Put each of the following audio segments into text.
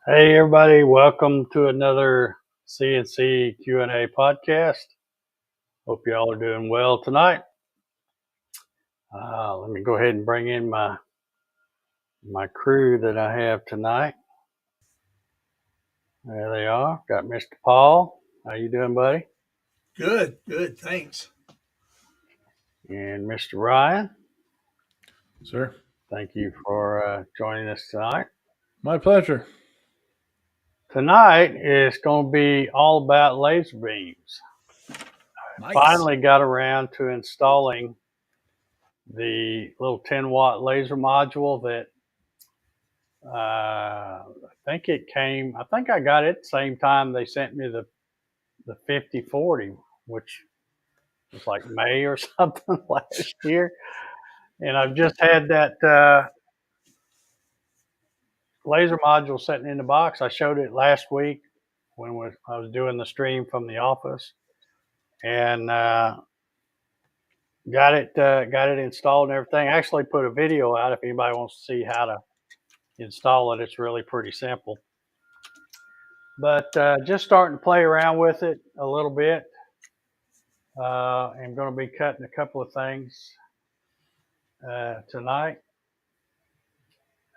Hey everybody, welcome to another CNC Q A Podcast. Hope you all are doing well tonight. Let me go ahead and bring in my crew that I have tonight. There they are. Got Mr. Paul. How you doing, buddy? Good, thanks. And Mr. Ryan. Sir, Thank you for joining us tonight. my pleasure. Tonight is going to be all about laser beams. Nice. Finally got around to installing the little 10-watt laser module that I think it came. I think I got it the same time they sent me the 5040, which was like May or something last year. And I've just had that laser module sitting in the box. I showed it last week when I was doing the stream from the office, and got it installed and everything. I actually put a video out if anybody wants to see how to install it. It's really pretty simple. But just starting to play around with it a little bit. I'm going to be cutting a couple of things tonight,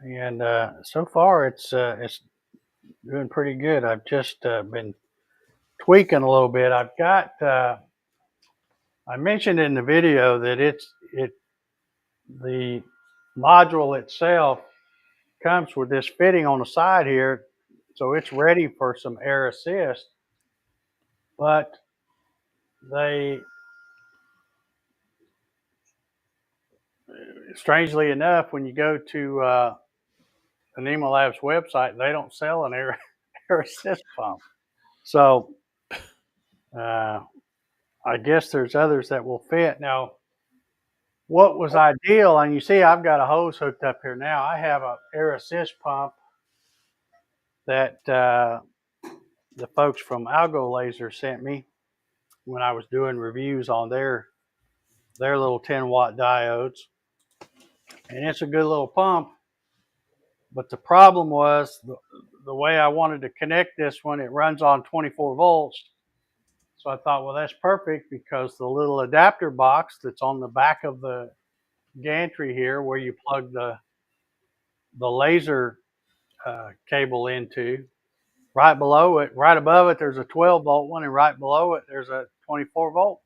and so far it's doing pretty good. I've just been tweaking a little bit. I've got I mentioned in the video that the module itself comes with this fitting on the side here, so it's ready for some air assist, but they strangely enough, when you go to Anima Labs website, they don't sell an air assist pump. So I guess there's others that will fit. Now, what was ideal, and you see I've got a hose hooked up here now. I have an air assist pump that the folks from Algo Laser sent me when I was doing reviews on their little 10-watt diodes. And it's a good little pump. But the problem was the way I wanted to connect this one, it runs on 24 volts. So I thought, well, that's perfect because the little adapter box that's on the back of the gantry here where you plug the laser cable into, right below it, right above it, there's a 12 volt one, and right below it, there's a 24 volt.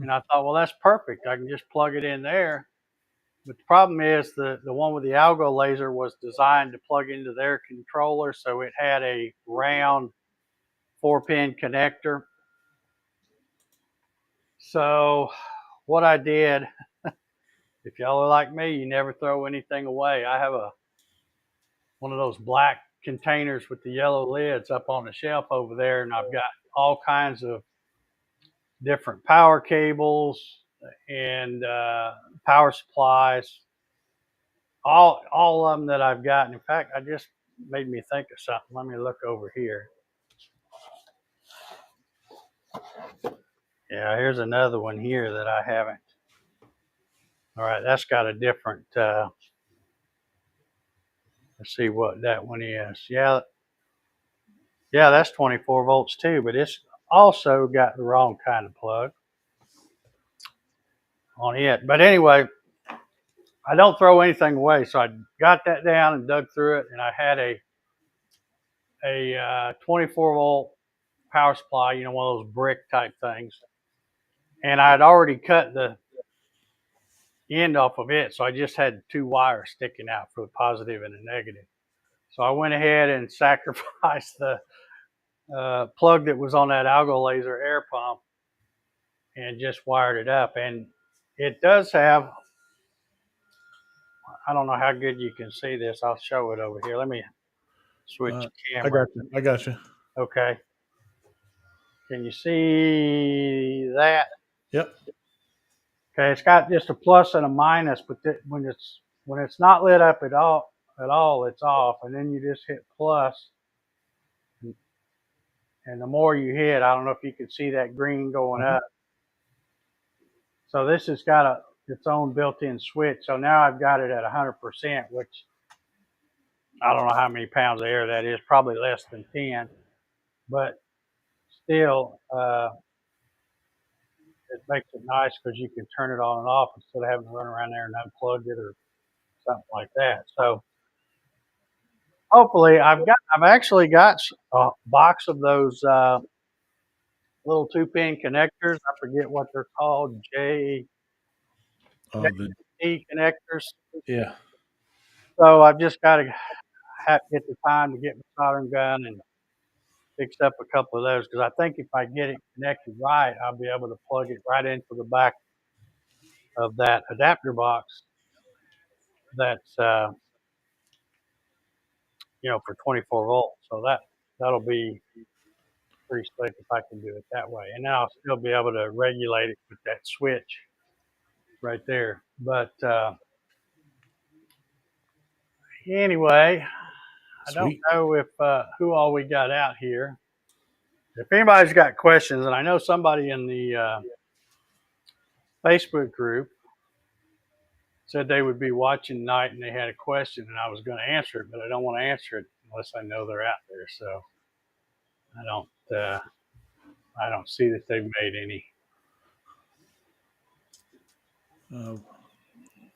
And I thought, well, that's perfect. I can just plug it in there. But the problem is the one with the Algo laser was designed to plug into their controller, so it had a round 4-pin connector. So what I did, if y'all are like me, you never throw anything away. I have one of those black containers with the yellow lids up on the shelf over there, and I've got all kinds of different power cables and power supplies. All of them that I've got. In fact, I just made me think of something. Let me look over here. Yeah, here's another one here that I haven't. All right, that's got a different. Let's see what that one is. Yeah, that's 24 volts too, but it's also got the wrong kind of plug on it. But anyway, I don't throw anything away, so I got that down and dug through it, and I had a 24 volt power supply, one of those brick type things, and I had already cut the end off of it, so I just had 2 wires sticking out for the positive and the negative. So I went ahead and sacrificed the plug that was on that Algo laser air pump and just wired it up. And it does have, I don't know how good you can see this. I'll show it over here. Let me switch camera. I got you. Okay. Can you see that? Yep. Okay, it's got just a plus and a minus, but when it's not lit up at all, it's off. And then you just hit plus, and the more you hit, I don't know if you can see that green going up. So this has got its own built-in switch. So now I've got it at 100%, which I don't know how many pounds of air that is, probably less than 10, but still, it makes it nice because you can turn it on and off instead of having to run around there and unplug it or something like that. So hopefully, I've actually got a box of those little 2-pin connectors. I forget what they're called, Oh, the JT connectors. yeah. So I've just got to get the time to get my soldering gun and fix up a couple of those because I think if I get it connected right, I'll be able to plug it right into the back of that adapter box that's for 24 volts. So that'll be pretty slick if I can do it that way. And then I'll still be able to regulate it with that switch right there. But anyway, I don't Sweet. know if who all we got out here. If anybody's got questions, and I know somebody in the Facebook group said they would be watching tonight and they had a question and I was going to answer it, but I don't want to answer it unless I know they're out there. So I don't see that they've Uh,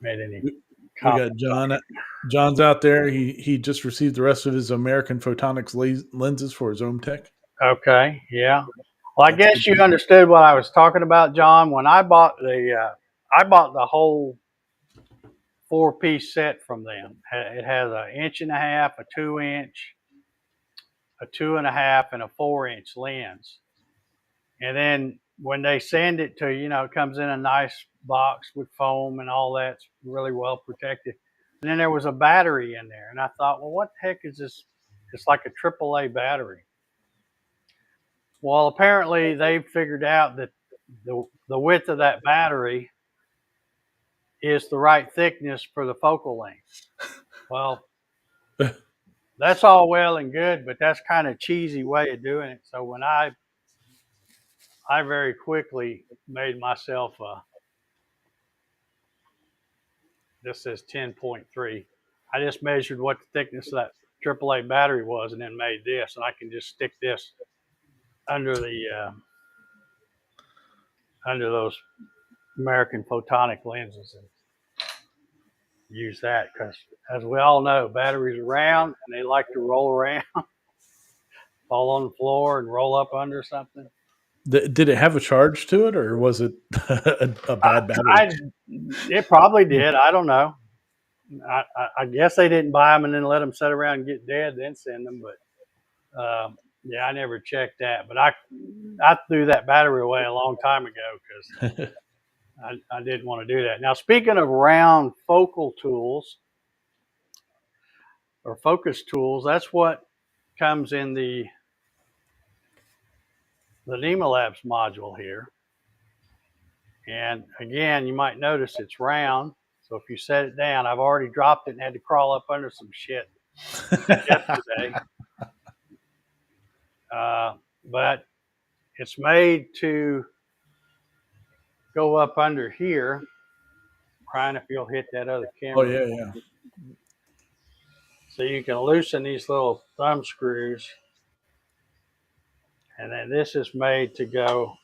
made any we got comments. John. John's out there. He just received the rest of his American Photonics lenses for his own tech. Okay, yeah. Well, I That's guess good. you understood what I was talking about, John. When I bought the whole 4-piece set from them. It has an 1.5 inch, a 2-inch, a 2.5, and a 4-inch lens. And then when they send it to you, it comes in a nice box with foam and all that's really well protected. And then there was a battery in there, and I thought, well, what the heck is this? It's like a AAA battery. Well, apparently they've figured out that the width of that battery is the right thickness for the focal length. Well, that's all well and good, but that's kind of cheesy way of doing it. So when I very quickly made myself this says 10.3. I just measured what the thickness of that AAA battery was and then made this, and I can just stick this under those American Photonic lenses and use that because, as we all know, batteries are round and they like to roll around, fall on the floor, and roll up under something. Did it have a charge to it, or was it a bad battery? It probably did. I don't know. I guess they didn't buy them and then let them sit around and get dead, then send them. But yeah, I never checked that. But I threw that battery away a long time ago because I didn't want to do that. Now, speaking of round focal tools or focus tools, that's what comes in the NEMA Labs module here. And again, you might notice it's round. So if you set it down, I've already dropped it and had to crawl up under some shit yesterday. But it's made to go up under here. Brian, if you'll hit that other camera. Oh yeah. So you can loosen these little thumb screws. And then this is made to go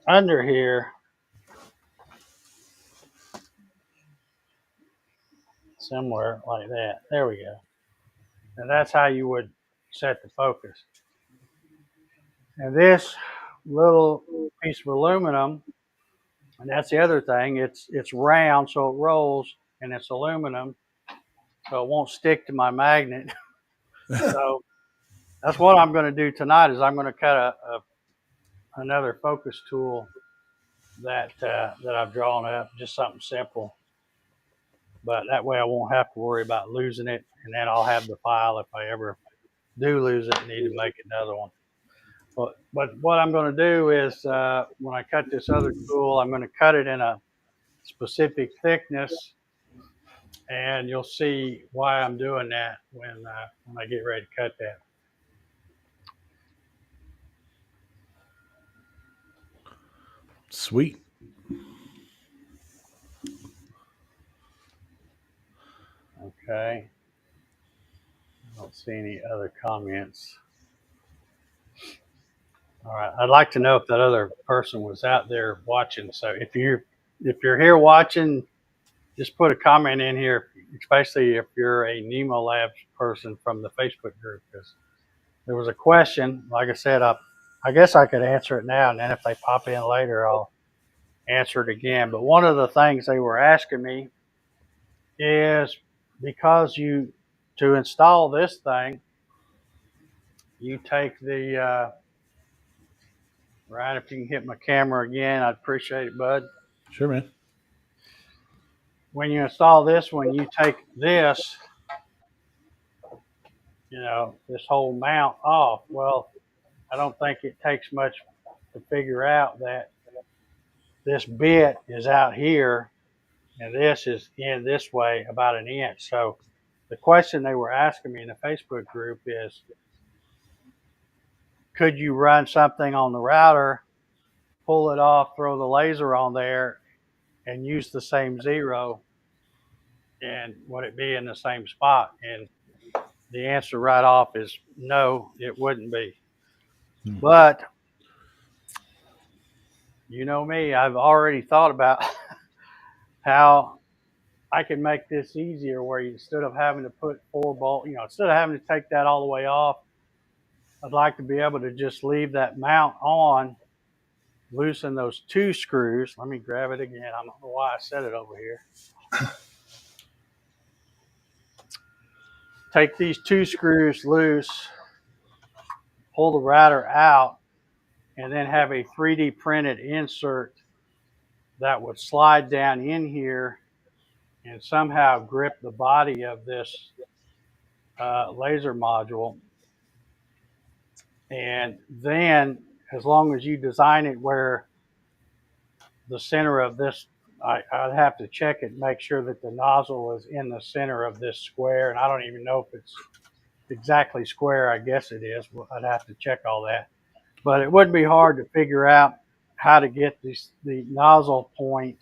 under here. Somewhere like that. There we go. And that's how you would set the focus. And this little piece of aluminum, and that's the other thing, it's round, so it rolls, and it's aluminum, so it won't stick to my magnet. So that's what I'm going to do tonight is I'm going to cut another focus tool that I've drawn up, just something simple. But that way I won't have to worry about losing it, and then I'll have the file if I ever do lose it and need to make another one. But what I'm going to do is when I cut this other tool, I'm going to cut it in a specific thickness, and you'll see why I'm doing that when I get ready to cut that. Sweet. Okay. I don't see any other comments. All right. I'd like to know if that other person was out there watching. So if you're here watching, just put a comment in here, especially if you're a Nemo Labs person from the Facebook group, because there was a question. Like I said, I guess I could answer it now, and then if they pop in later, I'll answer it again. But one of the things they were asking me is because to install this thing, you take the right. If you can hit my camera again, I'd appreciate it, bud. Sure, man. When you install this one, you take this, this whole mount off. Well, I don't think it takes much to figure out that this bit is out here and this is in this way about an inch. So the question they were asking me in the Facebook group is, could you run something on the router, pull it off, throw the laser on there, and use the same zero, and would it be in the same spot? And the answer right off is no, it wouldn't be. But you know me, I've already thought about how I can make this easier, where instead of having to put 4 bolts, instead of having to take that all the way off, I'd like to be able to just leave that mount on, loosen those 2 screws. Let me grab it again. I don't know why I set it over here. Take these 2 screws loose, pull the router out, and then have a 3D printed insert that would slide down in here and somehow grip the body of this laser module. And then, as long as you design it where the center of this, I'd have to check it and make sure that the nozzle is in the center of this square. And I don't even know if it's exactly square. I guess it is. I'd have to check all that. But it wouldn't be hard to figure out how to get the nozzle point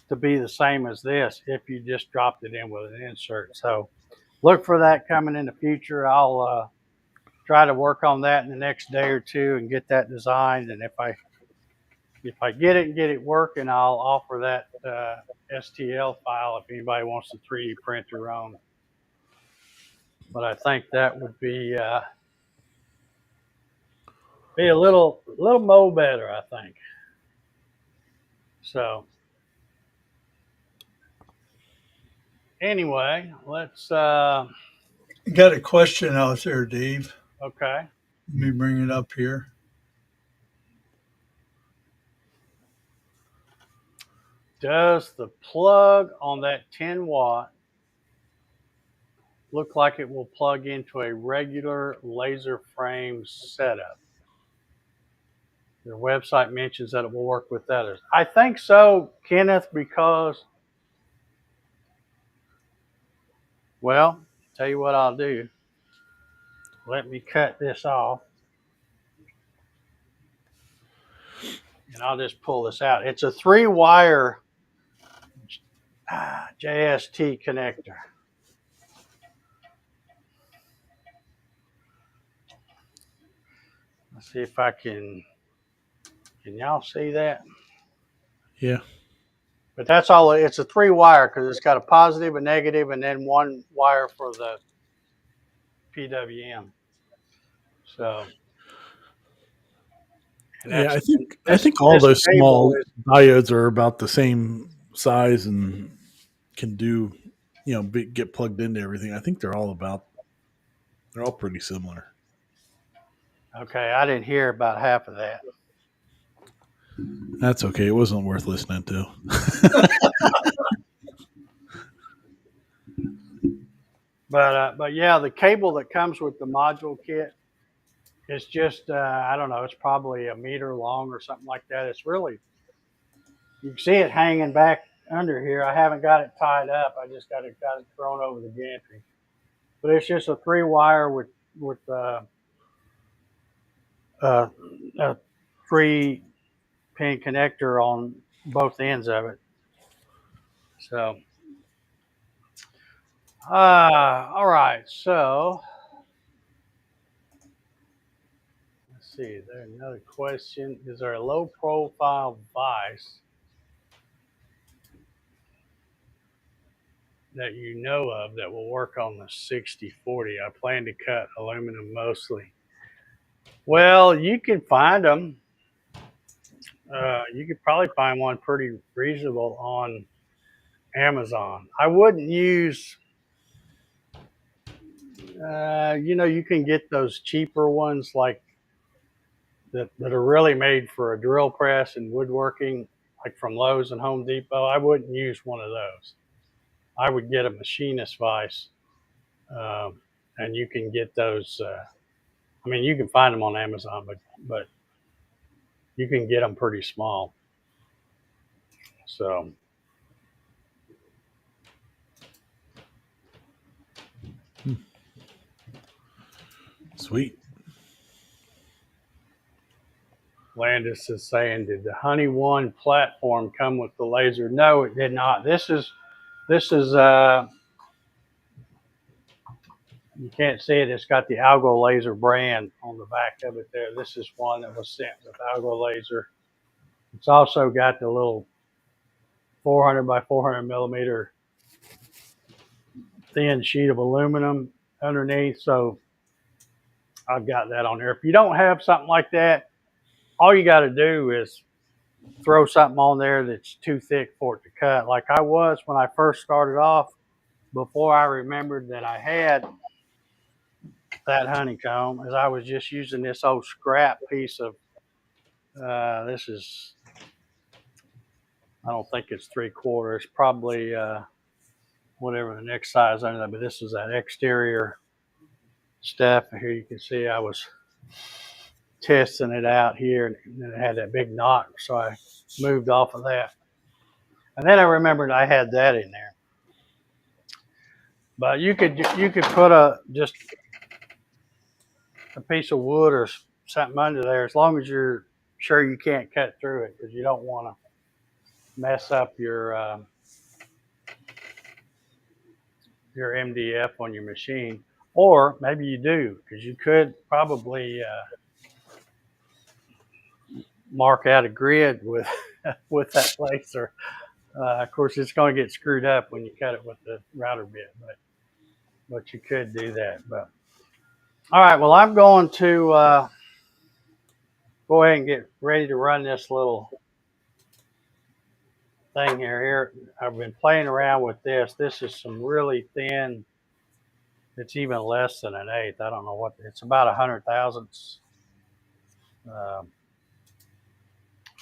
to be the same as this if you just dropped it in with an insert. So look for that coming in the future. I'll try to work on that in the next day or two and get that designed. And if I get it and get it working, I'll offer that STL file if anybody wants to 3D print their own. But I think that would be a little more better, I think. So anyway, let's Got a question out there, Dave. okay. Let me bring it up here. Does the plug on that 10 watt look like it will plug into a regular laser frame setup? Their website mentions that it will work with others. I think so, Kenneth, because, well, tell you what I'll do. Let me cut this off. And I'll just pull this out. It's a 3-wire JST connector. Let's see if I can y'all see that? Yeah. But that's all. It's a 3-wire because it's got a positive, a negative, and then 1 wire for the PWM. So, Yeah, I think all those small diodes are about the same size and can do, get plugged into everything. I think they're all pretty similar. Okay, I didn't hear about half of that. That's okay. It wasn't worth listening to. But yeah, the cable that comes with the module kit is just I don't know. It's probably a meter long or something like that. It's really, you can see it hanging back under here. I haven't got it tied up. I just got it thrown over the gantry. But it's just a 3-wire with a 3-pin connector on both ends of it. So All right. So let's see. There's another question. Is there a low profile vise that you know of that will work on the 6040? I plan to cut aluminum mostly. Well, you can find them. You could probably find one pretty reasonable on Amazon. I wouldn't use, you can get those cheaper ones like that are really made for a drill press and woodworking, like from Lowe's and Home Depot. I wouldn't use one of those. I would get a machinist vise, um, and you can get those. I mean, you can find them on Amazon, but you can get them pretty small. So Sweet. Landis is saying, did the Honey One platform come with the laser? No, it did not. This is you can't see it. It's got the Algo Laser brand on the back of it there. This is one that was sent with Algo Laser. It's also got the little 400 by 400 millimeter thin sheet of aluminum underneath. So I've got that on there. If you don't have something like that, all you got to do is throw something on there that's too thick for it to cut. Like I was when I first started off, before I remembered that I had that honeycomb, as I was just using this old scrap piece of, this is, I don't think it's 3/4. It's probably whatever the next size under that, but this is that exterior stuff. And here you can see I was testing it out here, and then it had that big knot, so I moved off of that. And then I remembered I had that in there. But you could put just a piece of wood or something under there, as long as you're sure you can't cut through it, because you don't want to mess up your MDF on your machine. Or maybe you do, because you could probably mark out a grid with with that laser. Of course, it's going to get screwed up when you cut it with the router bit, but you could do that. But all right, well, I'm going to go ahead and get ready to run this little thing here. I've been playing around with this. This is some really thin. It's even less than an eighth. I don't know what. It's about 100 thousandths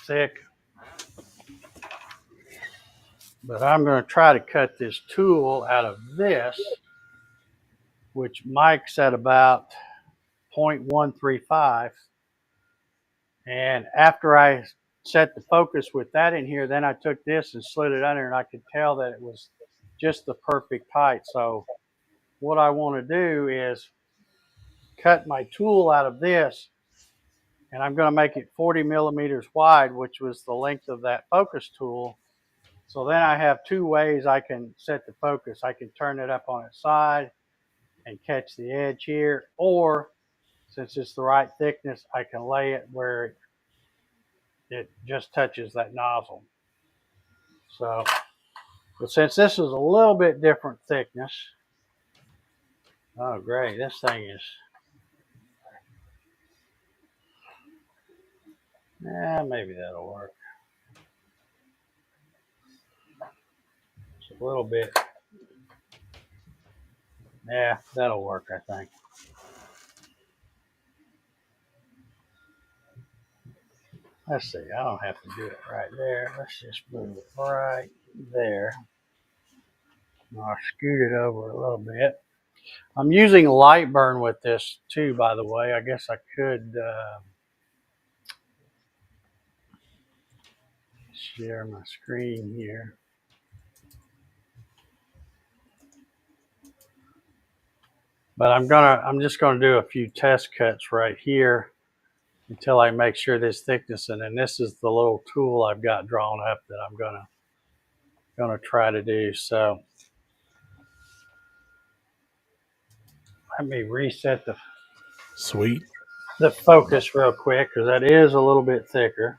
thick. But I'm going to try to cut this tool out of this, which Mike's at about 0.135. And after I set the focus with that in here, then I took this and slid it under, and I could tell that it was just the perfect height. So what I want to do is cut my tool out of this, and I'm going to make it 40 millimeters wide, which was the length of that focus tool. So then I have two ways I can set the focus. I can turn it up on its side and catch the edge here, or since it's the right thickness, I can lay it where it just touches that nozzle. So, but since this is a little bit different thickness, oh great, this thing is, maybe that'll work. It's a little bit, yeah, that'll work, I think. Let's see, I don't have to do it right there. Let's just move it right there. I'll scoot it over a little bit. I'm using light burn with this too, by the way. I guess I could share my screen here. But I'm just gonna do a few test cuts right here until I make sure this thickness, and then this is the little tool I've got drawn up that I'm gonna try to do. So Let me reset Sweet. the focus real quick because that is a little bit thicker.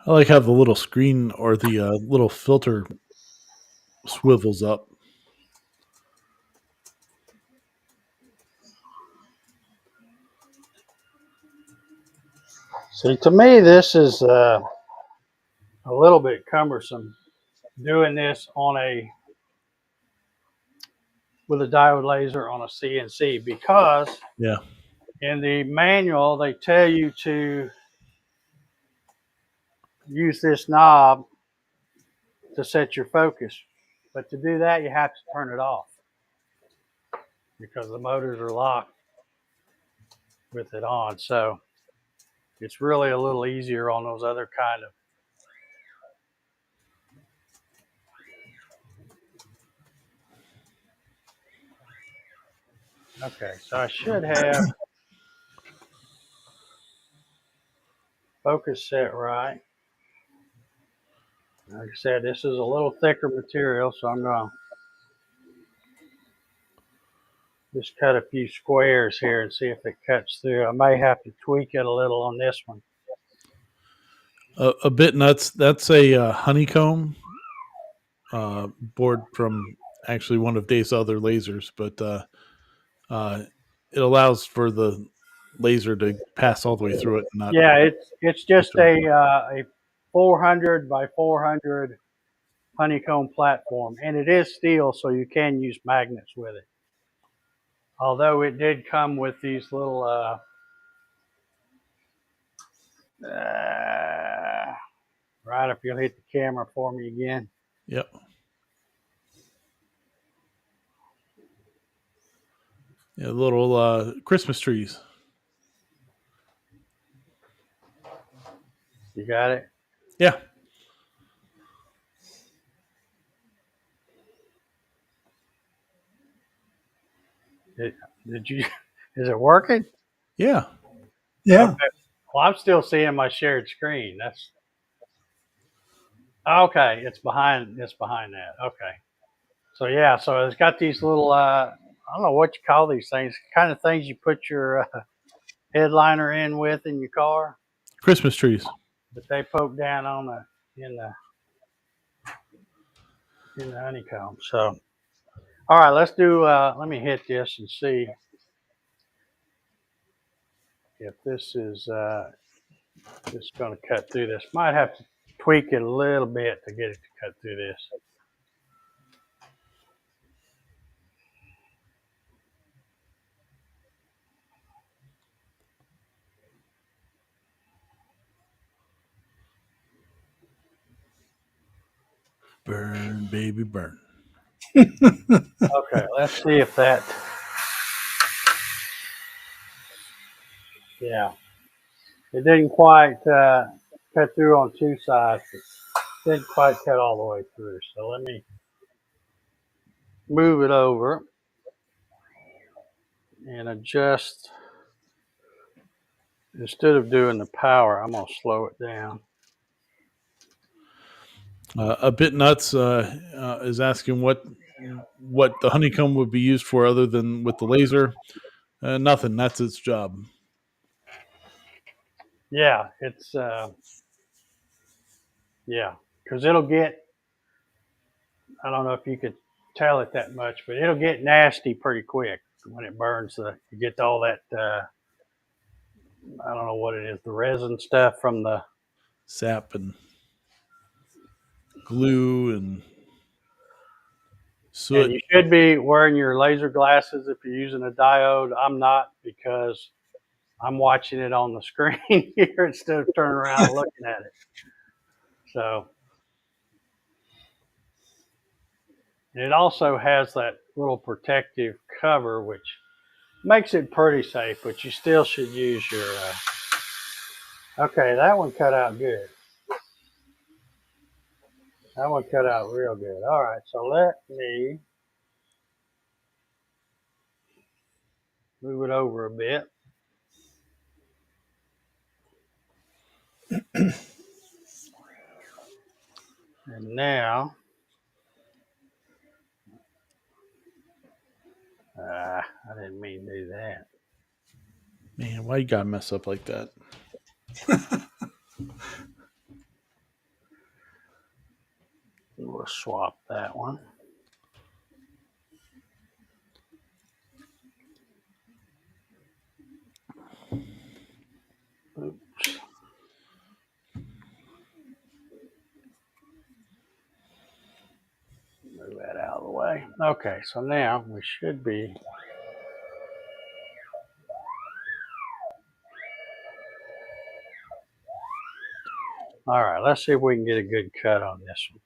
I like how the little screen or the little filter swivels up. See, to me, this is a little bit cumbersome doing this with a diode laser on a CNC because Yeah. in the manual they tell you to use this knob to set your focus, but to do that you have to turn it off because the motors are locked with it on. So it's really a little easier on those other kind of. Okay, so I should have focus set right. Like I said, this is a little thicker material, so I'm going to just cut a few squares here and see if it cuts through. I may have to tweak it a little on this one. A bit nuts. That's a honeycomb board from actually one of Dave's other lasers, but it allows for the laser to pass all the way through it. And not Yeah, it's just a 400 by 400 honeycomb platform, and it is steel, so you can use magnets with it. Although it did come with these little right, if you'll hit the camera for me again. Yep. Yeah, little Christmas trees. You got it? Yeah. Did you? Is it working? Yeah. Yeah. Okay. Well, I'm still seeing my shared screen. That's okay. It's behind. It's behind that. Okay. So yeah. So it's got these little. I don't know what you call these things. Kind of things you put your headliner in with in your car, Christmas trees. but they poke down on in the honeycomb. So all right, let's do. Let me hit this and see if this is just going to cut through this. Might have to tweak it a little bit to get it to cut through this. Burn, baby, burn. Okay, let's see if that. Yeah, it didn't quite cut through on two sides. It didn't quite cut all the way through. So let me move it over and adjust. Instead of doing the power, I'm going to slow it down. A bit nuts is asking what the honeycomb would be used for other than with the laser. Nothing. That's its job. Yeah, it's yeah, because it'll get. I don't know if you could tell it that much, but it'll get nasty pretty quick when it burns. You get all that. I don't know what it is. The resin stuff from the. Sap and glue and soot. And you should be wearing your laser glasses if you're using a diode. I'm not because I'm watching it on the screen here instead of turning around and looking at it. So And it also has that little protective cover, which makes it pretty safe, but you still should use your. Okay, that one cut out good. That one cut out real good. All right, so let me move it over a bit. And now, I didn't mean to do that. Man, why you gotta mess up like that? We'll swap that one. Oops. Move that out of the way. Okay, so now we should be. All right, let's see if we can get a good cut on this one.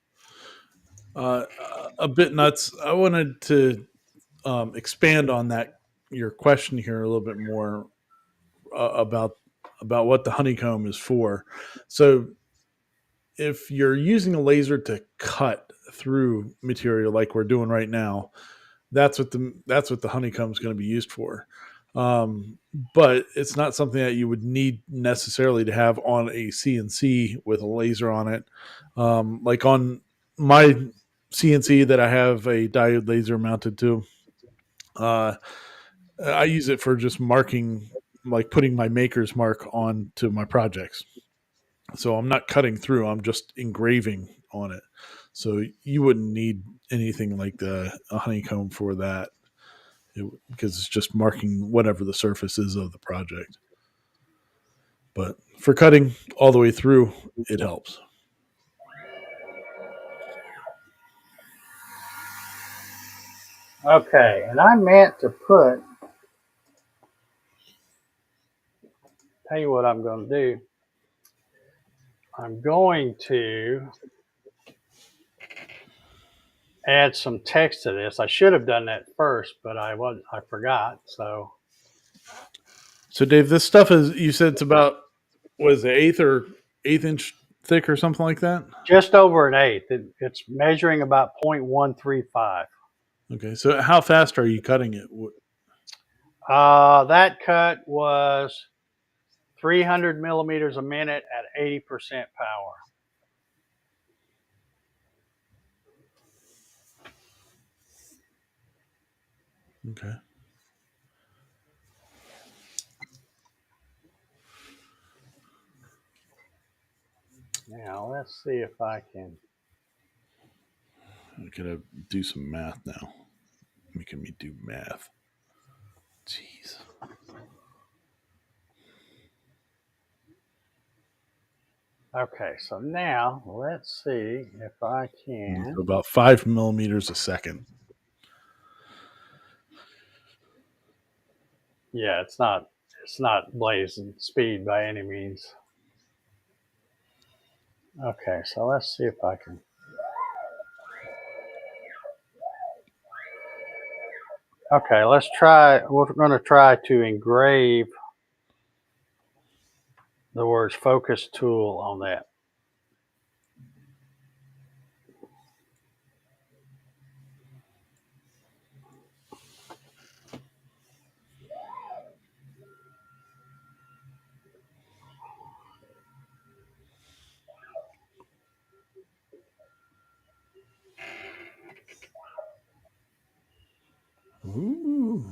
A bit nuts. I wanted to expand on that your question here a little bit more about what the honeycomb is for. So, if you're using a laser to cut through material like we're doing right now, that's what the honeycomb is going to be used for. But it's not something that you would need necessarily to have on a CNC with a laser on it. Like on my CNC that I have a diode laser mounted to, I use it for just marking, like putting my maker's mark onto my projects. So I'm not cutting through; I'm just engraving on it. So you wouldn't need anything like a honeycomb for that, because it's just marking whatever the surface is of the project. But for cutting all the way through, it helps. Okay, and I meant to put. Tell you what I'm going to do. I'm going to add some text to this. I should have done that first, but I forgot. So Dave, this stuff is, you said it's about, was it eighth inch thick or something like that? just over an eighth. It's measuring about 0.135. Okay, so how fast are you cutting it? That cut was 300 millimeters a minute at 80% power. Okay. Now let's see if I can. I'm gonna do some math now. Making me do math. Jeez. Okay, so now let's see if I can. So about 5 millimeters a second. Yeah, it's not blazing speed by any means. Okay, so let's see if I can. Okay, let's try. We're going to try to engrave the words focus tool on that. Ooh.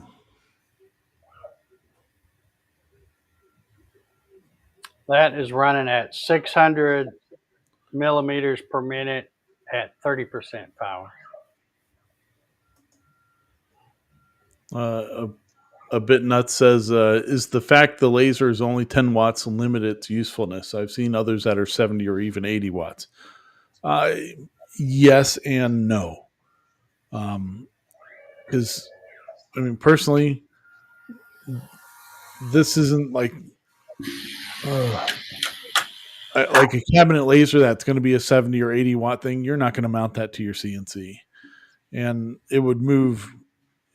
That is running at 600 millimeters per minute at 30% power. A bit nuts says, is the fact the laser is only 10 watts and limit its usefulness? I've seen others that are 70 or even 80 watts. Yes and no. Because, I mean, personally, this isn't like a cabinet laser that's going to be a 70 or 80 watt thing. You're not going to mount that to your CNC. and it would move.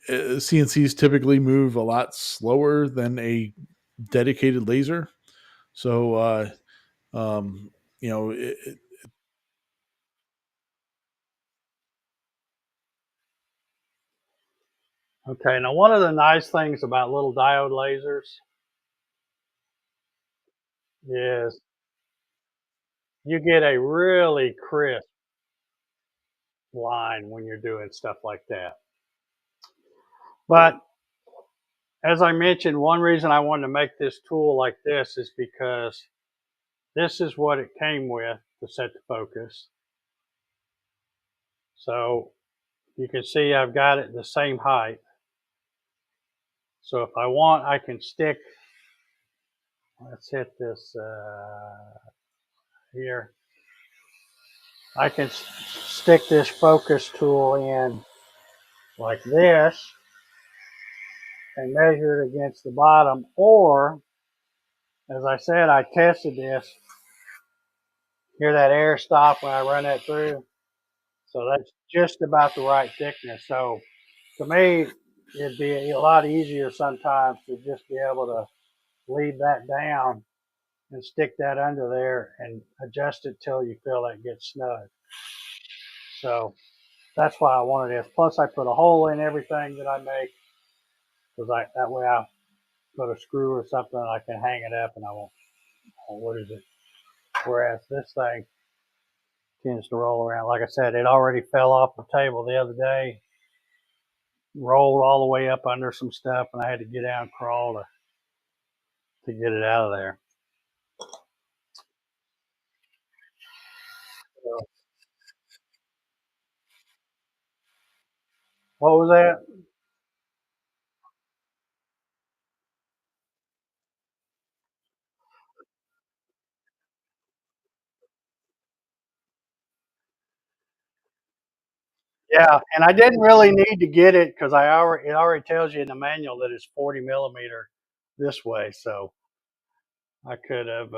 CNCs typically move a lot slower than a dedicated laser. So, you know, Okay, now one of the nice things about little diode lasers is you get a really crisp line when you're doing stuff like that. But as I mentioned, one reason I wanted to make this tool like this is because this is what it came with to set the focus. So you can see I've got it the same height. So if I want, I can stick, let's hit this here. I can stick this focus tool in like this and measure it against the bottom. Or, as I said, I tested this. Hear that air stop when I run that through? So that's just about the right thickness. So to me, it'd be a lot easier sometimes to just be able to leave that down and stick that under there and adjust it till you feel that gets snug. So that's why I wanted this. Plus I put a hole in everything that I make, because that way I put a screw or something and I can hang it up and I won't, what is it? Whereas this thing tends to roll around. Like I said, it already fell off the table the other day, rolled all the way up under some stuff, and I had to get down and crawl to get it out of there. So, what was that? Yeah, and I didn't really need to get it because it already tells you in the manual that it's 40 millimeter this way, so I could have.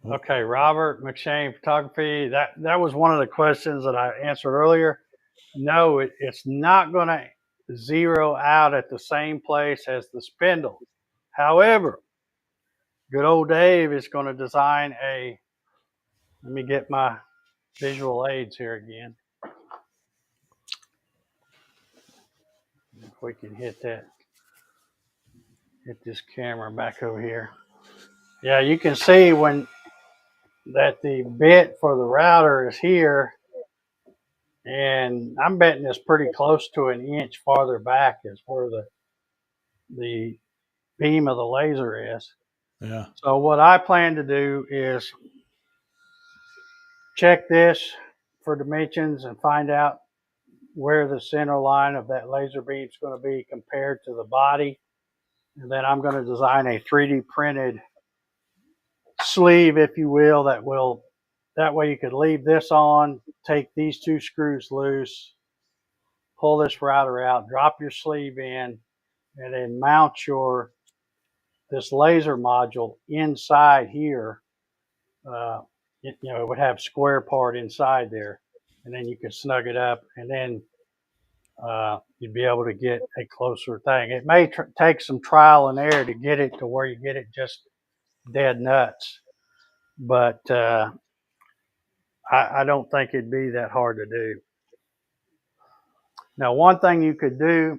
Okay, Robert McShane Photography. That was one of the questions that I answered earlier. No, it's not going to zero out at the same place as the spindle. However, good old Dave is going to design a. Let me get my visual aids here again. If we can hit this camera back over here. Yeah, you can see when that the bit for the router is here, and I'm betting it's pretty close to an inch farther back is where the beam of the laser is. yeah. So what I plan to do is check this for dimensions and find out where the center line of that laser beam is going to be compared to the body. And then I'm going to design a 3D printed sleeve, if you will, that way you could leave this on, take these two screws loose, pull this router out, drop your sleeve in, and then mount this laser module inside here. It would have square part inside there, and then you could snug it up, and then you'd be able to get a closer thing. It may take some trial and error to get it to where you get it just dead nuts, but I don't think it'd be that hard to do. Now, one thing you could do,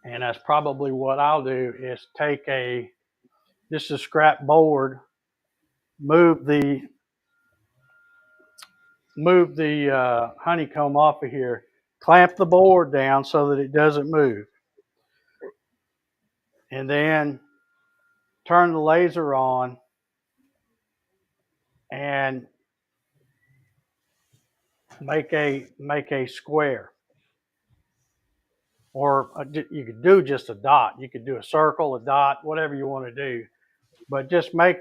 and that's probably what I'll do, is take just a scrap board, move the honeycomb off of here, clamp the board down so that it doesn't move, and then turn the laser on and make a square, or you could do just a dot. You could do a circle, a dot, whatever you want to do, but just make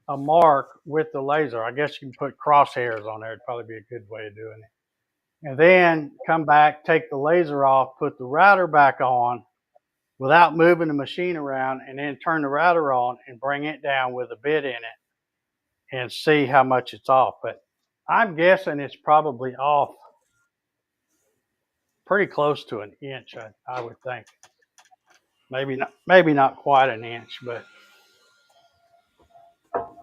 a mark with the laser. I guess you can put crosshairs on there. It'd probably be a good way of doing it. And then come back, take the laser off, put the router back on without moving the machine around, and then turn the router on and bring it down with a bit in it. and see how much it's off. But I'm guessing it's probably off pretty close to an inch, I would think. Maybe not quite an inch, but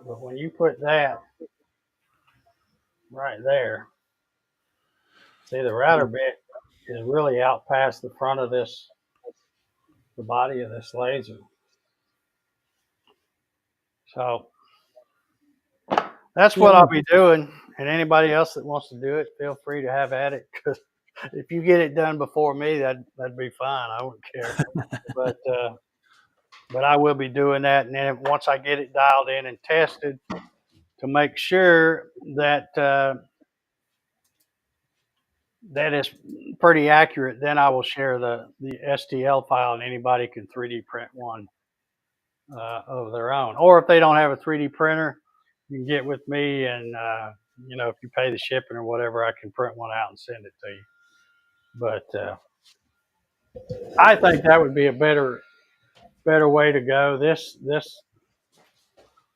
when you put that right there, see the router bit is really out past the front of the body of this laser. So that's what I'll be doing. And anybody else that wants to do it, feel free to have at it. Because if you get it done before me, that'd be fine. I wouldn't care. But I will be doing that. And then once I get it dialed in and tested to make sure that that is pretty accurate, then I will share the STL file, and anybody can 3D print one of their own. Or if they don't have a 3D printer, you can get with me, and if you pay the shipping or whatever, I can print one out and send it to you. But I think that would be a better way to go. This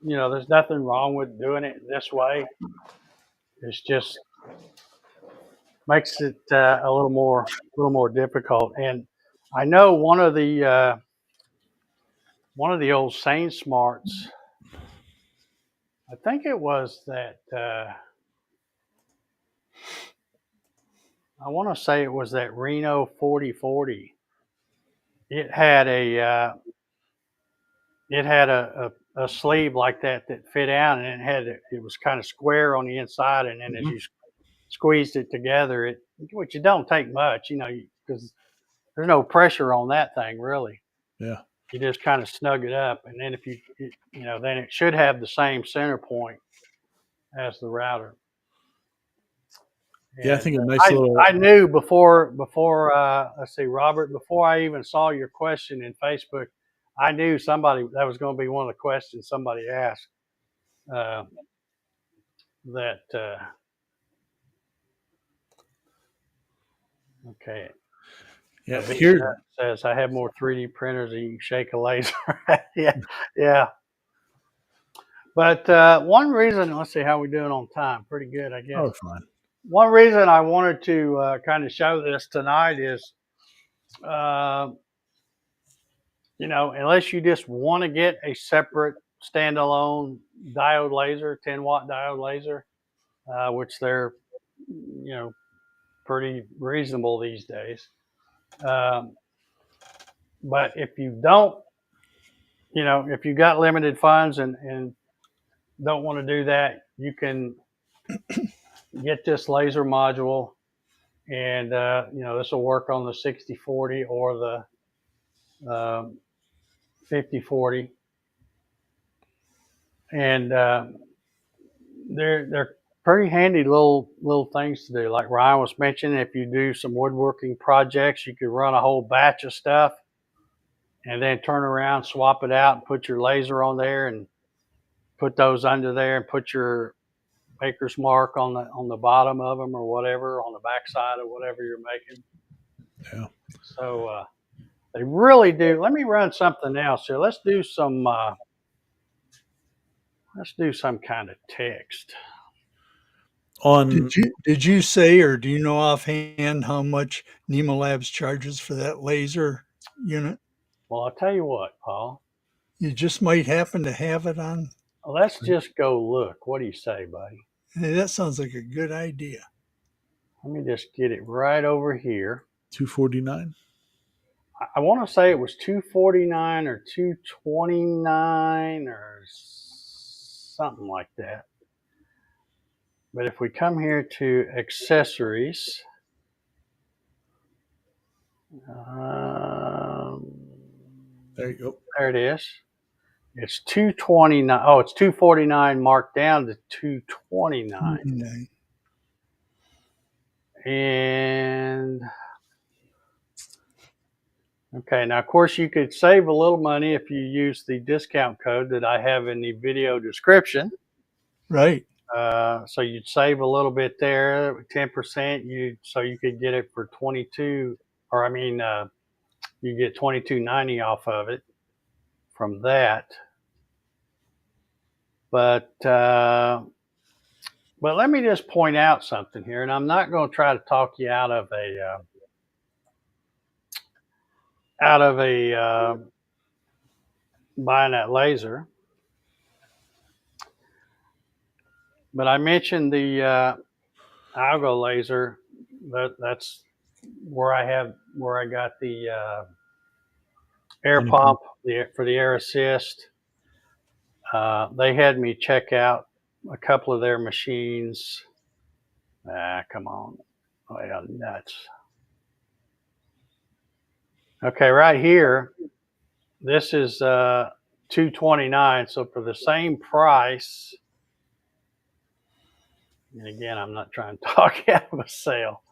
there's nothing wrong with doing it this way. It's just makes it a little more difficult. And I know one of the old Sane Smarts, I think it was that I want to say it was that Reno 4040. It had a sleeve like that fit down, and it was kind of square on the inside, and then as you squeezed it together, which it don't take much, because there's no pressure on that thing really. Yeah. You just kind of snug it up, and then then it should have the same center point as the router. Yeah, I think a nice little. I knew before. Let's see, Robert. Before I even saw your question in Facebook, I knew that was going to be one of the questions somebody asked. Okay. Yeah, here says I have more 3D printers than you can shake a laser. yeah. But one reason, let's see how we're doing on time. Pretty good, I guess. Oh, fine. One reason I wanted to kind of show this tonight is, unless you just want to get a separate standalone diode laser, 10-watt diode laser, which they're, pretty reasonable these days. But if you don't, if you got limited funds and don't want to do that, you can get this laser module, and this will work on the 6040 or the 5040, and they're pretty handy little things to do. Like Ryan was mentioning, if you do some woodworking projects, you could run a whole batch of stuff and then turn around, swap it out, and put your laser on there, and put those under there, and put your maker's mark on the bottom of them or whatever, on the backside of whatever you're making. Yeah. So they really do. Let me run something else here. Let's do some kind of text. Did you say, or do you know offhand how much Nemo Labs charges for that laser unit? Well, I'll tell you what, Paul. You just might happen to have it on. Let's just go look. What do you say, buddy? Hey, that sounds like a good idea. Let me just get it right over here. $249. I want to say it was $249 or $229 or something like that. But if we come here to accessories, there you go. There it is. It's $229. Oh, it's $249 marked down to $229. And okay, now of course you could save a little money if you use the discount code that I have in the video description. Right. So you'd save a little bit there, 10%. So you could get it for $22, or you get $22.90 off of it from that. But let me just point out something here, and I'm not going to try to talk you out of a buying that laser. But I mentioned the algo laser. That's where I got the air pump for the air assist. They had me check out a couple of their machines. Come on. Well, nuts. Okay, right here, this is $229. So for the same price, and again, I'm not trying to talk out of a sale.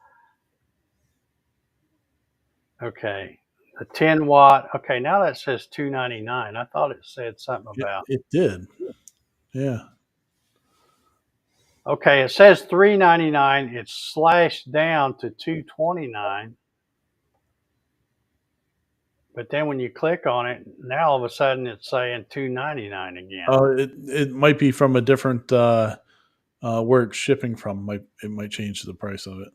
Okay, the 10 watt. Okay, now that says $299. I thought it said something about. It did. Yeah. Okay, it says $399. It's slashed down to $229. But then when you click on it, now all of a sudden it's saying $299 again. Oh, it might be from a different where it's shipping from. It might change the price of it.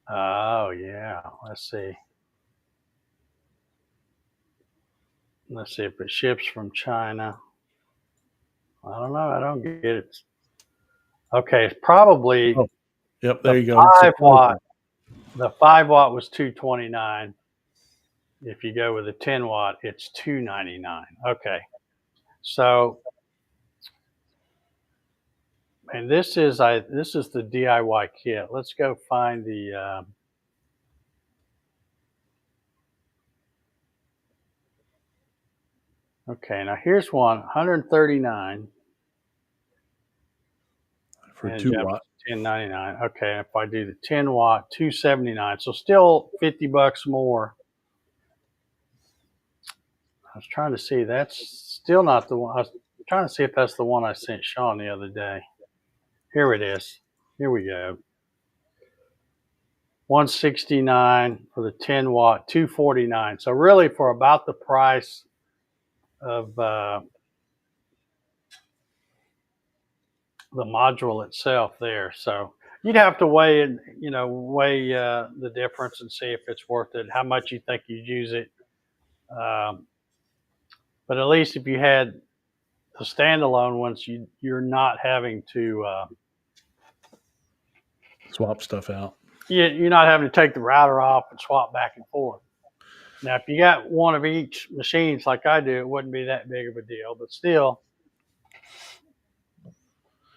Oh yeah. Let's see. Let's see if it ships from China. I don't know. I don't get it. Okay, it's probably Oh, yep, there you go. 5 watt. The 5 watt was $229. If you go with the 10 watt, it's $299. Okay, so and this is the DIY kit. Let's go find the. Okay, now here's one, 139 for 2 watt. 1099. Okay, if I do the 10 watt, 279. So still $50 more. I was trying to see. That's still not the one. I was trying to see if that's the one I sent Sean the other day. Here it is. Here we go. 169 for the 10 watt, 249. So really for about the price of the module itself there. So you'd have to weigh the difference and see if it's worth it, how much you think you'd use it. But at least if you had the standalone ones, you're not having to Swap stuff out. you're not having to take the router off and swap back and forth. Now, if you got one of each machines like I do, it wouldn't be that big of a deal. But still,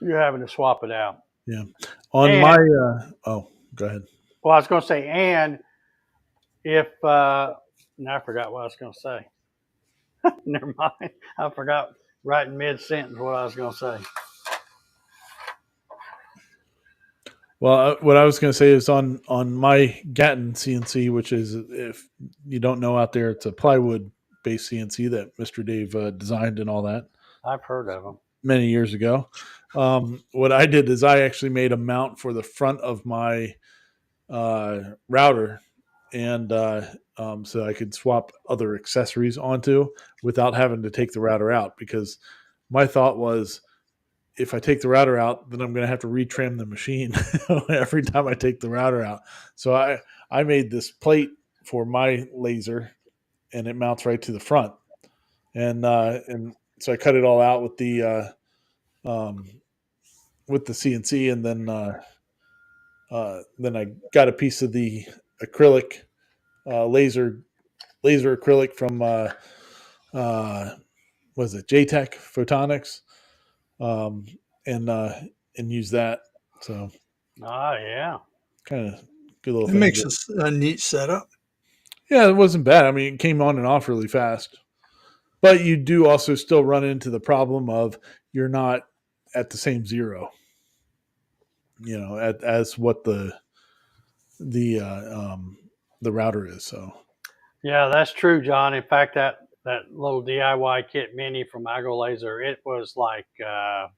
you're having to swap it out. Yeah. On my go ahead. Well, I was going to say, and if now I forgot what I was going to say. Never mind. I forgot right in mid sentence what I was going to say. Well, what I was going to say is on my Gatton CNC, which is, if you don't know out there, it's a plywood based CNC that Mr. Dave designed and all that. I've heard of them many years ago. What I did is I actually made a mount for the front of my router, and so I could swap other accessories onto without having to take the router out, because my thought was, if I take the router out, then I'm going to have to retrim the machine every time I take the router out. So I made this plate for my laser, and it mounts right to the front. And so I cut it all out with the CNC, and then I got a piece of the acrylic laser acrylic from was it JTech Photonics, and use that. So yeah, kind of good little It thing. makes a neat setup. Yeah, it wasn't bad. I mean, it came on and off really fast. But you do also still run into the problem of you're not at the same zero, as what the router is. So yeah, that's true, John. In fact, that little DIY kit mini from Agro Laser, it was like I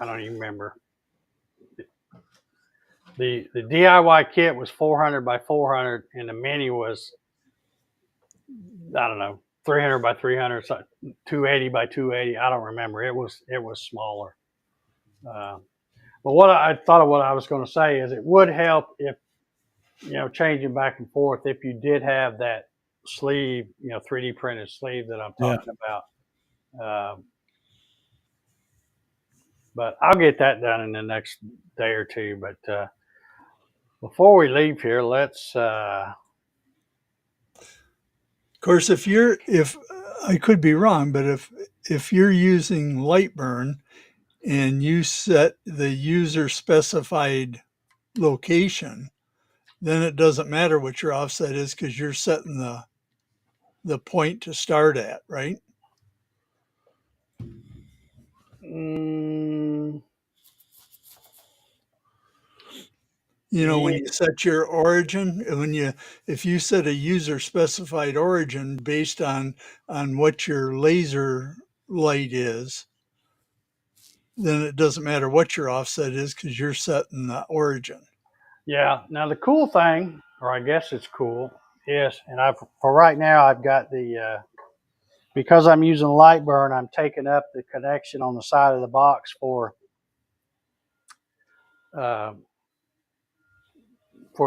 don't even remember. The DIY kit was 400 by 400, and the mini was, I don't know, 300 by 300, 280 by 280. I don't remember. It was smaller. But what I thought of what I was going to say is it would help if, changing back and forth, if you did have that sleeve, 3D printed sleeve that I'm talking about. But I'll get that done in the next day or two. But before we leave here, let's. Of course, if I could be wrong, but if you're using Lightburn and you set the user specified location, then it doesn't matter what your offset is because you're setting the point to start at, right? Mm, When you set your origin, if you set a user specified origin based on what your laser light is, then it doesn't matter what your offset is because you're setting the origin. yeah. Now the cool thing, or I guess it's cool, is, and for right now I've got because I'm using Lightburn, I'm taking up the connection on the side of the box for uh,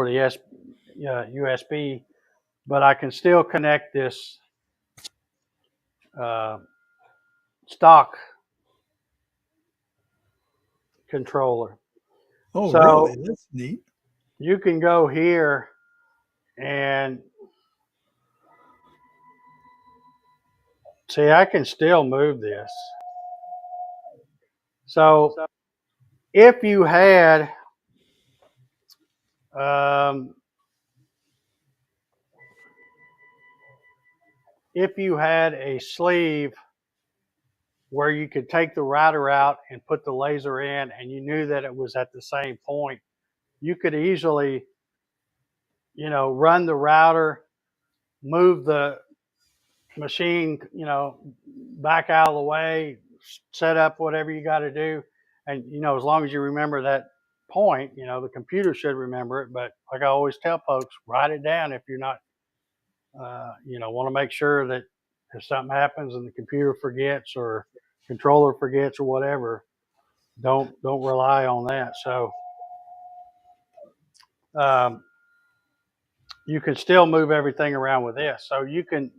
the USB, but I can still connect this uh, stock controller. Oh, So really? That's neat. you can go here and see, I can still move this. So if you had um, a sleeve where you could take the router out and put the laser in, and you knew that it was at the same point, you could easily, run the router, move the machine, back out of the way, set up whatever you got to do. And, as long as you remember that point, the computer should remember it. But like I always tell folks, write it down if you're not, want to make sure that if something happens and the computer forgets or controller forgets or whatever, don't rely on that. So um, you can still move everything around with this. So you could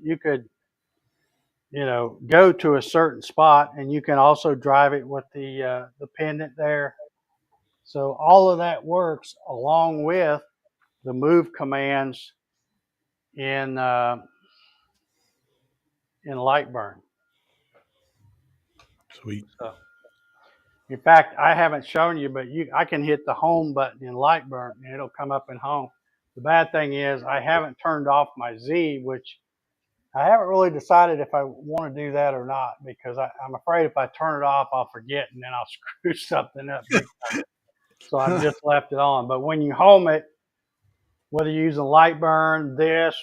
go to a certain spot, and you can also drive it with the pendant there. So all of that works along with the move commands in Lightburn. Sweet. So, in fact, I haven't shown you, but I can hit the home button in Lightburn, and it'll come up in home. The bad thing is I haven't turned off my Z, which I haven't really decided if I want to do that or not, because I'm afraid if I turn it off, I'll forget and then I'll screw something up big time. So I've just left it on. But when you home it, whether you're using Lightburn, the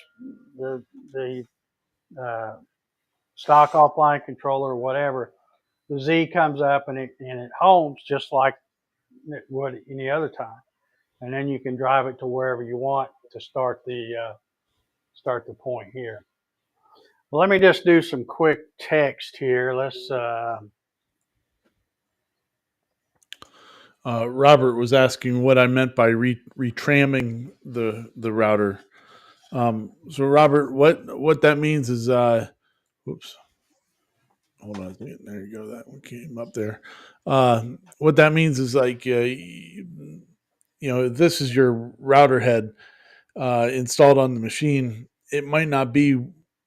stock offline controller or whatever, the Z comes up and it homes just like it would any other time. And then you can drive it to wherever you want to start the point here. Well, let me just do some quick text here. Let's. Robert was asking what I meant by retramming the router. So Robert, what that means is, whoops, hold on, there you go. That one came up there. What that means is like, this is your router head installed on the machine. It might not be,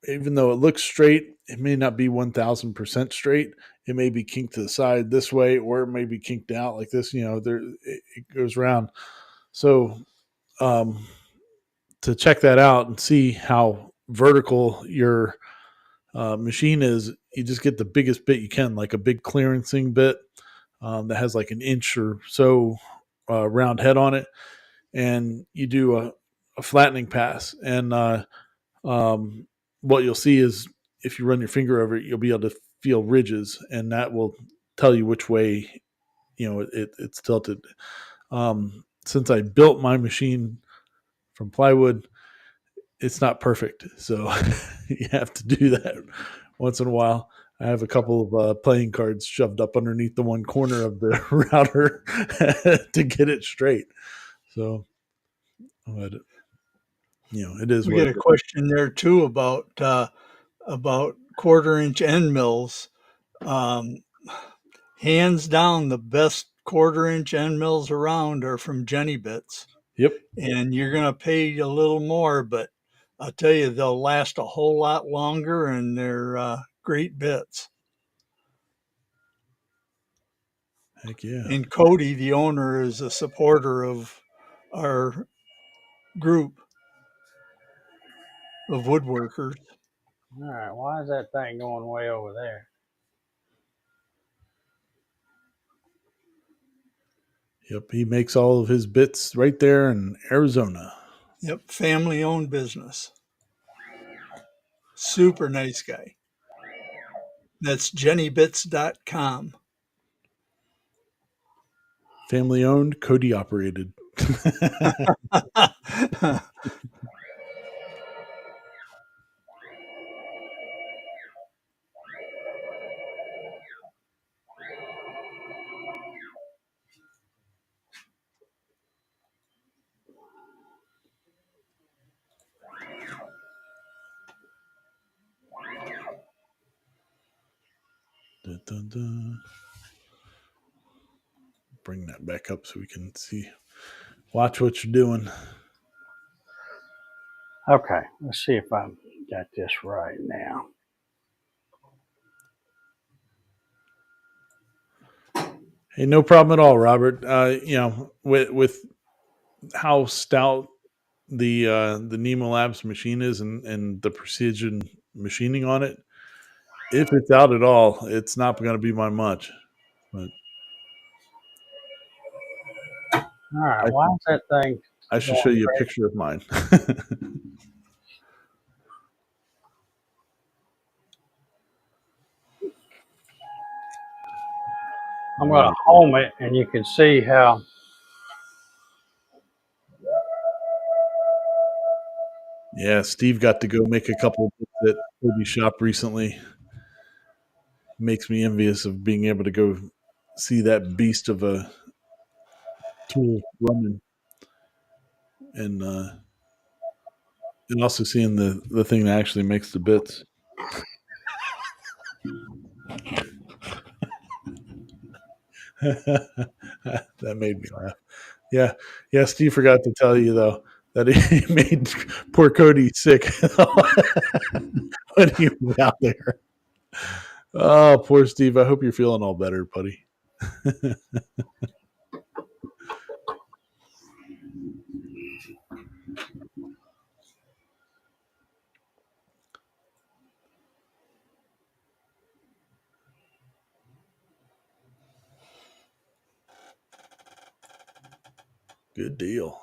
even though it looks straight, it may not be 1000% straight. It may be kinked to the side this way, or it may be kinked out like this. It goes around. So to check that out and see how vertical your machine is, you just get the biggest bit you can, like a big clearancing bit that has like an inch or so round head on it, and you do a flattening pass. And what you'll see is if you run your finger over it, you'll be able to feel ridges, and that will tell you which way it's tilted. Since I built my machine from plywood, it's not perfect. So you have to do that once in a while. I have a couple of playing cards shoved up underneath the one corner of the router to get it straight. So, but, it is We what get it a is. question there too about quarter-inch end mills. Hands down, the best quarter-inch end mills around are from Jenny Bits, Yep. and you're going to pay a little more, but I'll tell you, they'll last a whole lot longer, and they're great bits. Heck yeah. And Cody, the owner, is a supporter of our group of woodworkers. All right, why is that thing going way over there? Yep. He makes all of his bits right there in Arizona. Yep, family-owned business. Super nice guy. That's jennybits.com. Family owned, Cody operated. Dun, dun, dun. Bring that back up so we can see. Watch what you're doing. Okay, let's see if I got this right now. Hey, no problem at all, Robert. With how stout the Nemo Labs machine is and the precision machining on it, if it's out at all, it's not going to be by much. But All right, why is that thing I should show going you a crazy? picture of mine. I'm going to home it, and you can see how. Yeah, Steve got to go make a couple of bits at Kobe shop recently. Makes me envious of being able to go see that beast of a tool running, and also seeing the thing that actually makes the bits. That made me laugh. Yeah, yeah. Steve forgot to tell you though that he made poor Cody sick when he was out there. Oh, poor Steve. I hope you're feeling all better, buddy. Good deal.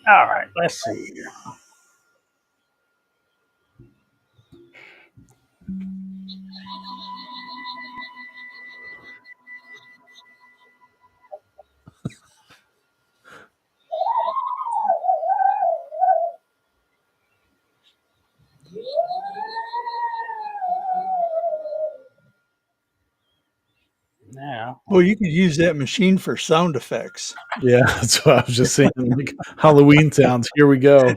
All right, let's see here. Now, Well, you could use that machine for sound effects. Yeah, that's what I was just saying. Like Halloween sounds. Here we go.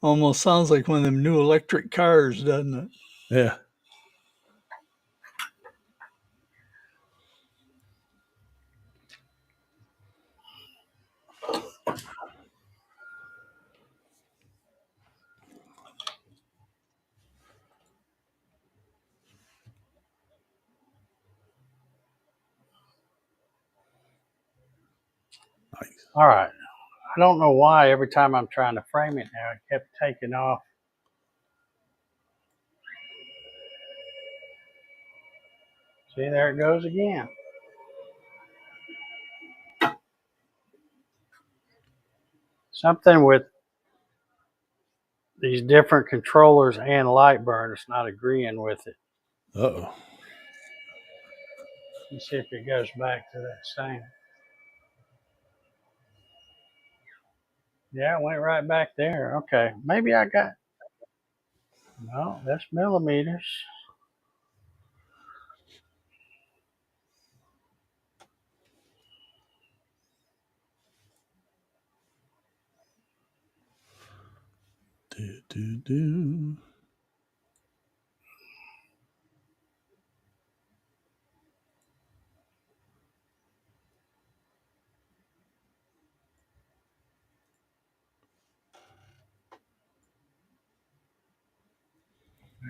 Almost sounds like one of them new electric cars, doesn't it? Yeah. Nice. all right. I don't know why every time I'm trying to frame it now, it kept taking off. See, there it goes again. something with these different controllers and Lightburn is not agreeing with it. Uh-oh. Let's see if it goes back to that same. Yeah, it went right back there. Okay, maybe I got. No, that's millimeters. Do.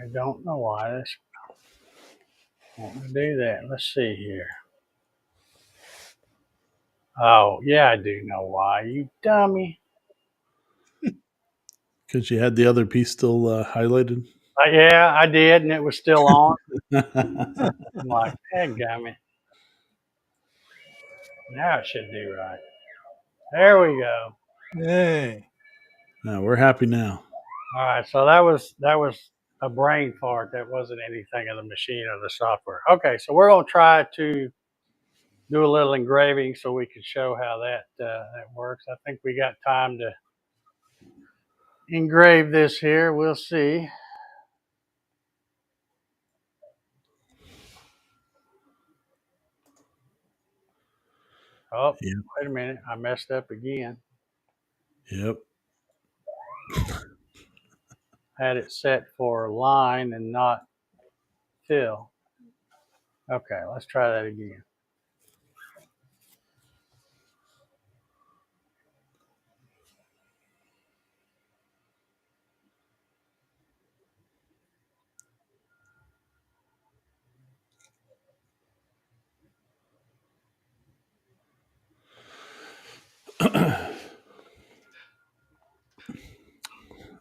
I don't know why this want to do that. Let's see here. Oh, yeah, I do know why. You dummy. Because you had the other piece still highlighted. Yeah, I did, and it was still on. I'm like, dadgummit. Now it should do right. There we go. Hey. No, we're happy now. All right, so that was a brain fart. That wasn't anything of the machine or the software. Okay, so we're gonna try to do a little engraving so we can show how that works. I think we got time to engrave this here. We'll see. Oh, Yep. wait a minute. I messed up again. Yep. Had it set for line and not fill. Okay, let's try that again.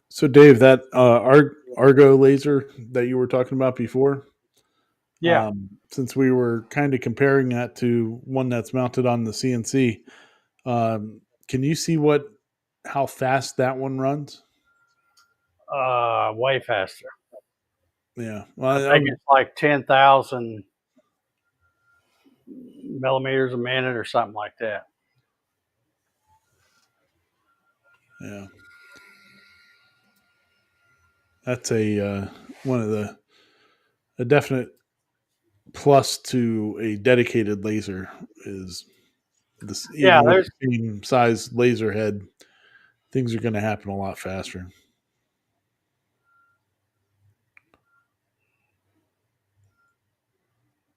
So, Dave, that Argo laser that you were talking about before, Yeah. since we were kind of comparing that to one that's mounted on the CNC, can you see how fast that one runs? Way faster. Yeah. I Well, think it's like 10,000 millimeters a minute or something like that. yeah. That's a one of a definite plus to a dedicated laser is this, Yeah, even with there's the same size laser head, things are going to happen a lot faster.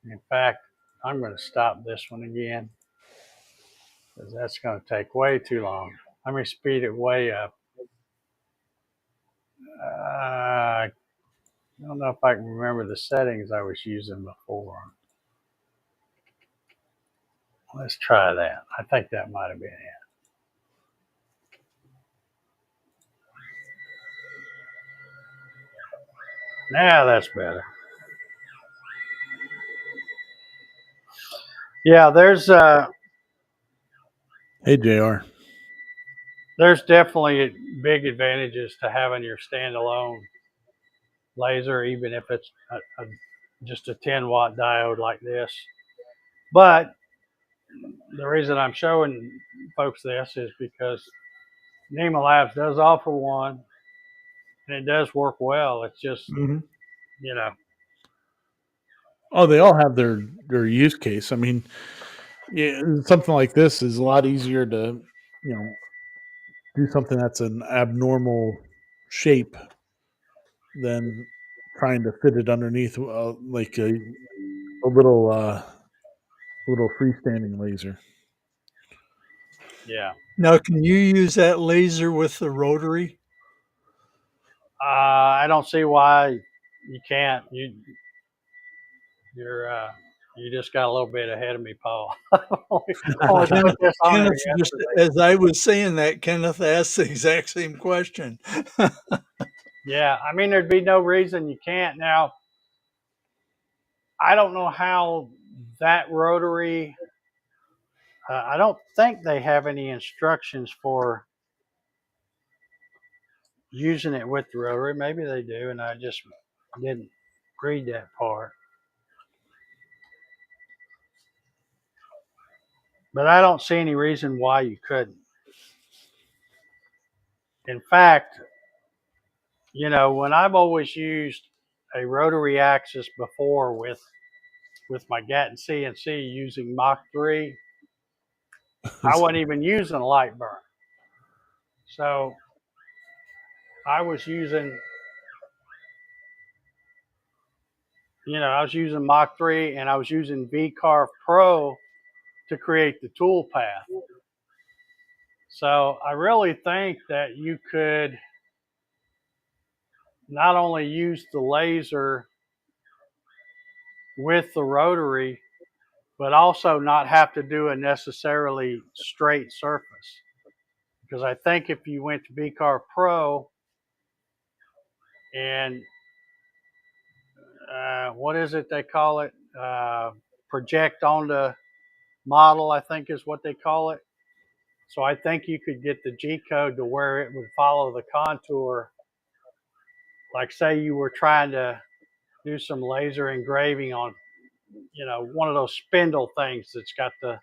in fact, I'm going to stop this one again because that's going to take way too long. Let me speed it way up. I don't know if I can remember the settings I was using before. Let's try that. I think that might have been it. Now that's better. Yeah, Hey, JR. there's definitely big advantages to having your standalone laser, even if it's just a 10-watt diode like this. But the reason I'm showing folks this is because NEMA Labs does offer one, and it does work well. It's just, Mm-hmm. you know, Oh, they all have their use case. I mean, yeah, something like this is a lot easier to, do something that's an abnormal shape than trying to fit it underneath like a little freestanding laser. yeah. Now, can you use that laser with the rotary? I don't see why you can't. You're you just got a little bit ahead of me, Paul. Only put Kenneth, this on there Kenneth just yesterday. as I was saying that, Kenneth asked the exact same question. Yeah, I mean, there'd be no reason you can't. Now, I don't know how that rotary. I don't think they have any instructions for using it with the rotary. Maybe they do, and I just didn't read that part. But I don't see any reason why you couldn't. In fact, when I've always used a rotary axis before with my Gatton CNC using Mach 3, I wasn't even using a light burn. So I was using, Mach 3, and I was using VCarve Pro to create the tool path. So I really think that you could not only use the laser with the rotary, but also not have to do a necessarily straight surface. Because I think if you went to VCarve Pro and what is it they call it? Project onto model, I think is what they call it. So I think you could get the G code to where it would follow the contour. Like say you were trying to do some laser engraving on, one of those spindle things that's got the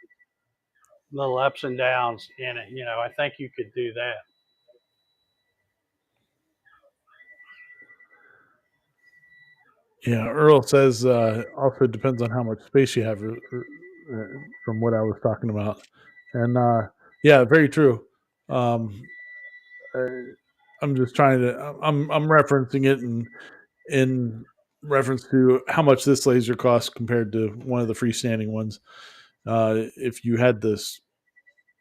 little ups and downs in it. I think you could do that. Yeah, Earl says also depends on how much space you have, from what I was talking about, and yeah, very true. Um, I'm just trying to. I'm referencing it in reference to how much this laser costs compared to one of the freestanding ones. If you had this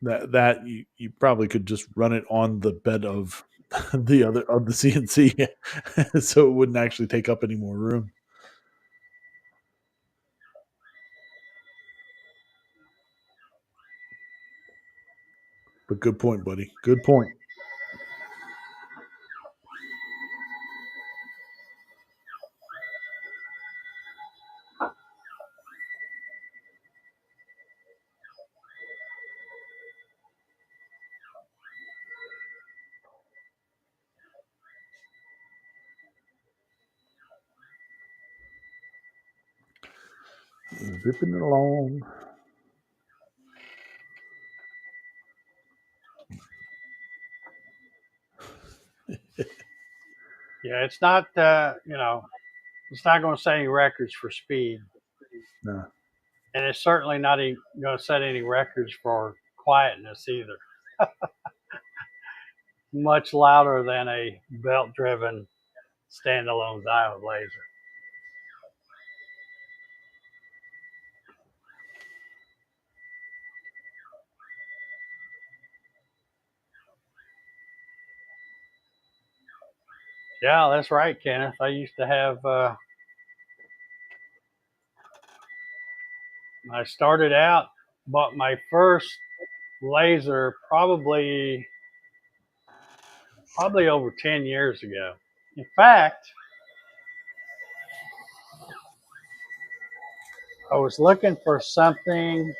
that you probably could just run it on the bed of the other of the CNC, so it wouldn't actually take up any more room. But good point, buddy. Good point. Zipping it along. Yeah, it's not, it's not going to set any records for speed. No. And it's certainly not going to set any records for quietness either. Much louder than a belt-driven standalone diode laser. Yeah, that's right, Kenneth. I used to have, I started out, bought my first laser probably over 10 years ago. In fact, I was looking for something.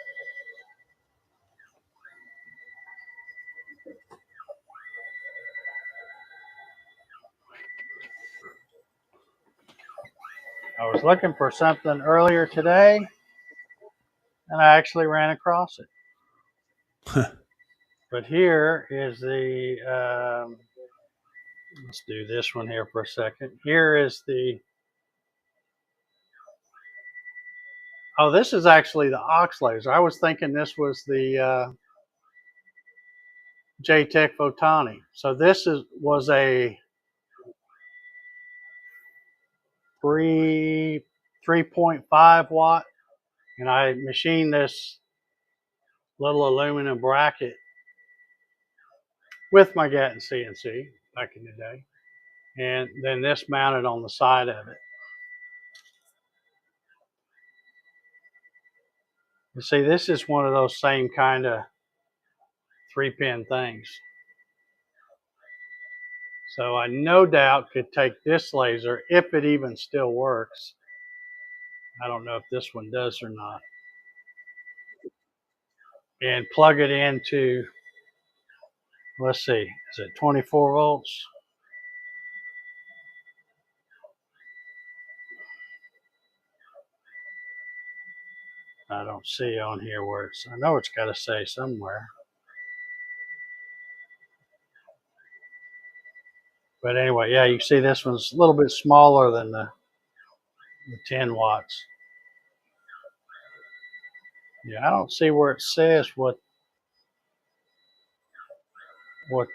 I was looking for something earlier today, and I actually ran across it. But here is the, let's do this one here for a second. Here is the, oh, this is actually the aux laser. I was thinking this was the JTech Photonic. So this was a 3.5 watt, and I machined this little aluminum bracket with my Gatton CNC back in the day, and then this mounted on the side of it. You see, this is one of those same kind of 3-pin things. So I no doubt could take this laser, if it even still works. I don't know if this one does or not. And plug it into, let's see, is it 24 volts? I don't see on here where it's. I know it's got to say somewhere. But anyway, yeah, you can see this one's a little bit smaller than the 10 watts. Yeah, I don't see where it says what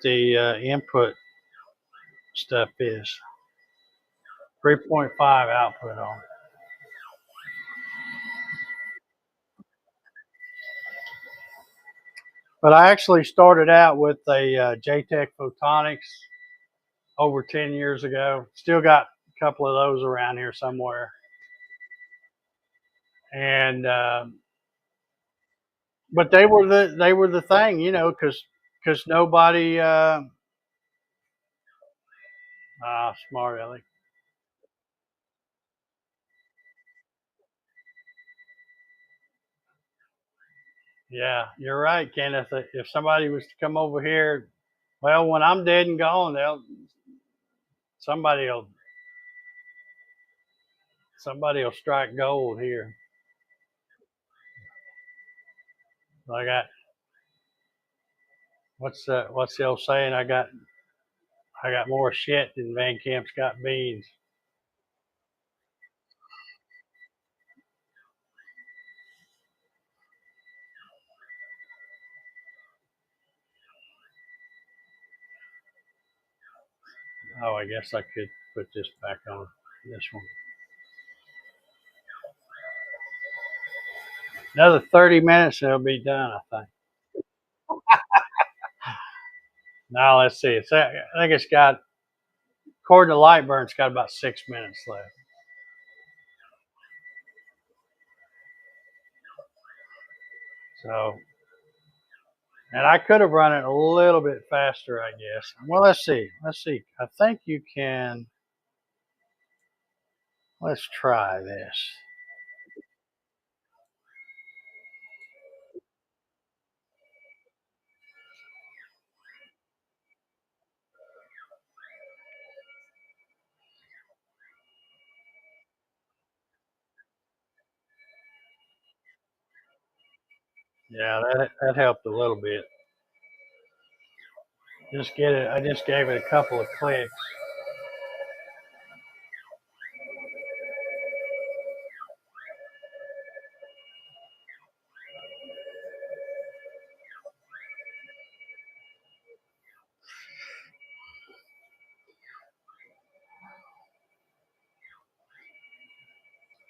the input stuff is. 3.5 output on. But I actually started out with a JTech Photonics over 10 years ago. Still got a couple of those around here somewhere. And but they were the thing, you know, because nobody smart Ellie. Yeah, you're right, Kenneth. If somebody was to come over here, well, when I'm dead and gone, somebody will somebody will strike gold here. I got what's the old saying? I got more shit than Van Camp's got beans. Oh, I guess I could put this back on this one. Another 30 minutes and it'll be done, I think. Now let's see. I think it's got, according to Lightburn, it's got about 6 minutes left. So, and I could have run it a little bit faster, I guess. Well, let's see. Let's see. I think you can. Let's try this. Yeah, that helped a little bit. Just get it. I just gave it a couple of clicks.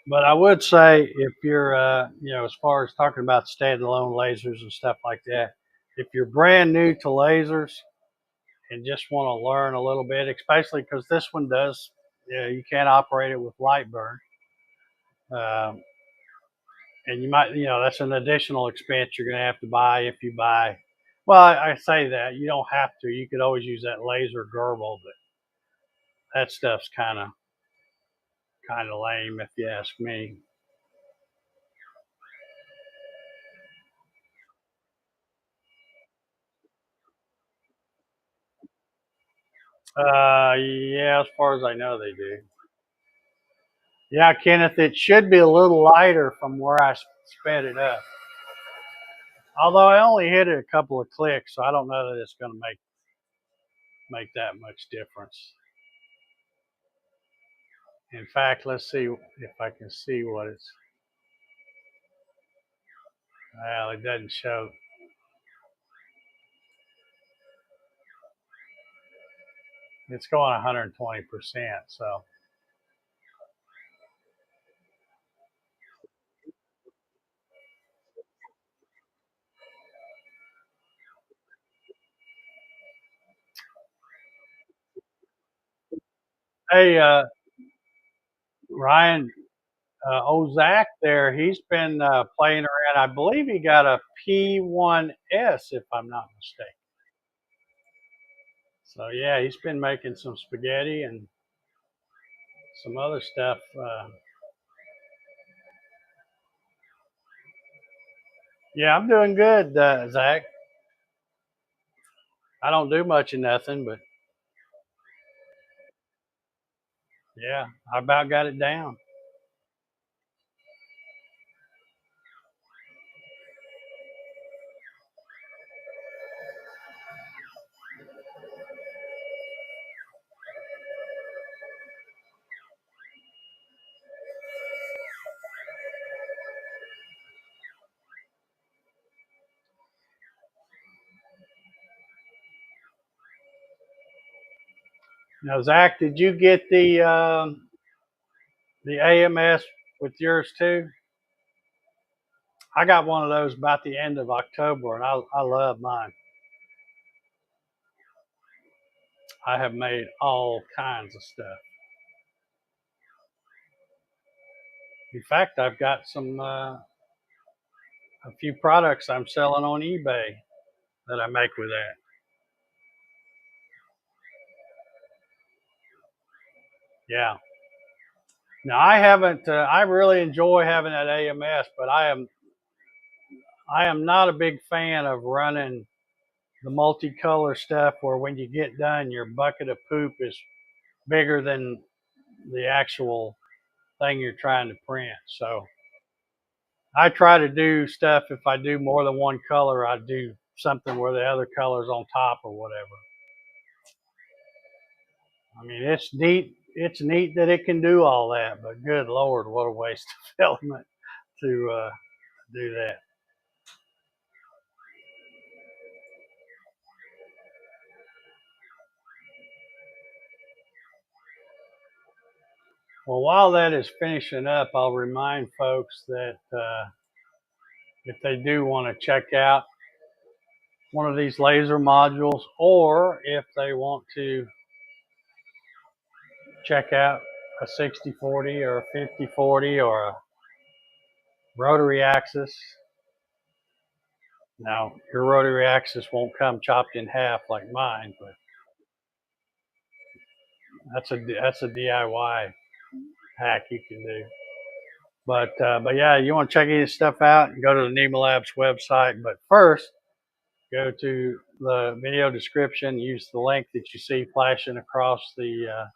But I would say if you're, as far as talking about standalone lasers and stuff like that, if you're brand new to lasers and just want to learn a little bit, especially because this one does, you can't operate it with light burn. Um, and you might, that's an additional expense you're going to have to buy if you buy. Well, I say that you don't have to. You could always use that laser Gerbil, but that stuff's kind of lame if you ask me. Yeah, as far as I know, they do. Yeah, Kenneth, it should be a little lighter from where I sped it up. Although I only hit it a couple of clicks, so I don't know that it's going to make that much difference. In fact, let's see if I can see what it's. Well, it doesn't show. It's going 120%. So, hey, Ryan, old Zach there, he's been playing around. I believe he got a P1S, if I'm not mistaken. So yeah, he's been making some spaghetti and some other stuff. Yeah, I'm doing good, Zach. I don't do much of nothing, but yeah, I about got it down. Now, Zach, did you get the AMS with yours too? I got one of those about the end of October, and I love mine. I have made all kinds of stuff. In fact, I've got a few products I'm selling on eBay that I make with that. Yeah. Now I haven't. I really enjoy having that AMS, but I am not a big fan of running the multicolor stuff where when you get done, your bucket of poop is bigger than the actual thing you're trying to print. So I try to do stuff. If I do more than one color, I do something where the other color's on top or whatever. I mean, it's neat. It's neat that it can do all that, but good Lord, what a waste of filament to do that. Well, while that is finishing up, I'll remind folks that if they do want to check out one of these laser modules, or if they want to check out a 6040 or a 5040 or a rotary axis. Now, your rotary axis won't come chopped in half like mine, but that's a DIY hack you can do. But yeah, you want to check any stuff out, go to the NEMA Labs website. But first, go to the video description, use the link that you see flashing across the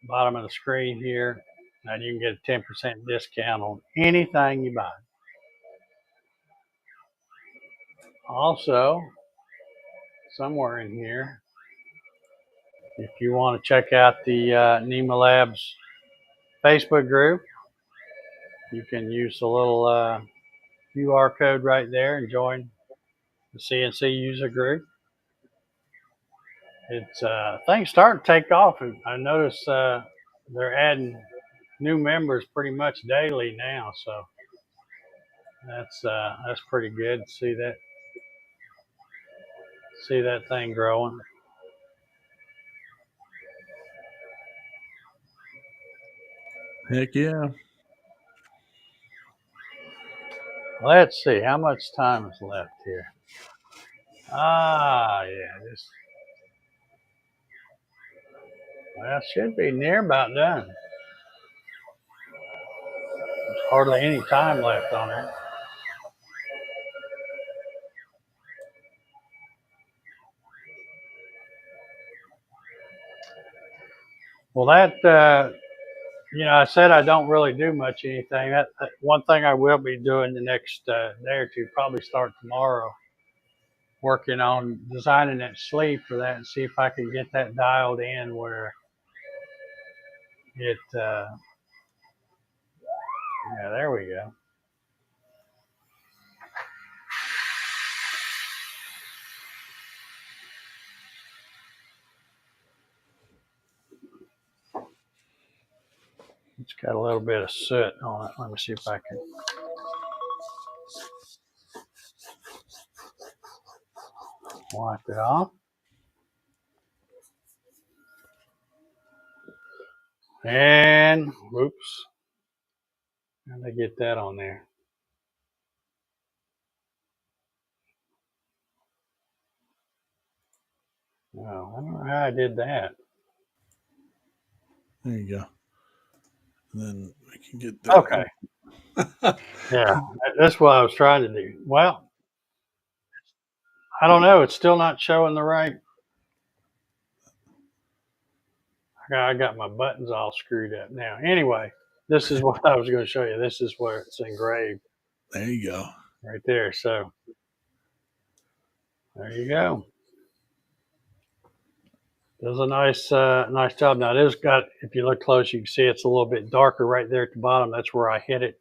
bottom of the screen here, and you can get a 10% discount on anything you buy. Also, somewhere in here, if you want to check out the NEMA Labs Facebook group, you can use the little QR code right there and join the CNC user group. It's things starting to take off. I notice they're adding new members pretty much daily now, so that's pretty good to see that thing growing. Heck yeah. Let's see how much time is left here. Yeah, well, should be near about done. There's hardly any time left on it. Well, I said I don't really do much anything. That one thing I will be doing the next day or two, probably start tomorrow, working on designing that sleeve for that and see if I can get that dialed in where it, yeah, there we go. It's got a little bit of soot on it. Let me see if I can. Wipe it off. And, whoops. How did I get that on there? Oh, I don't know how I did that. There you go. And then we can get that. Okay. Yeah, that's what I was trying to do. Well, I don't know. It's still not showing the right. I got my buttons all screwed up now. Anyway, this is what I was going to show you. This is where it's engraved. There you go. Right there. So there you go. Does a nice job. Now it is got, if you look close, you can see it's a little bit darker right there at the bottom. That's where I hit it.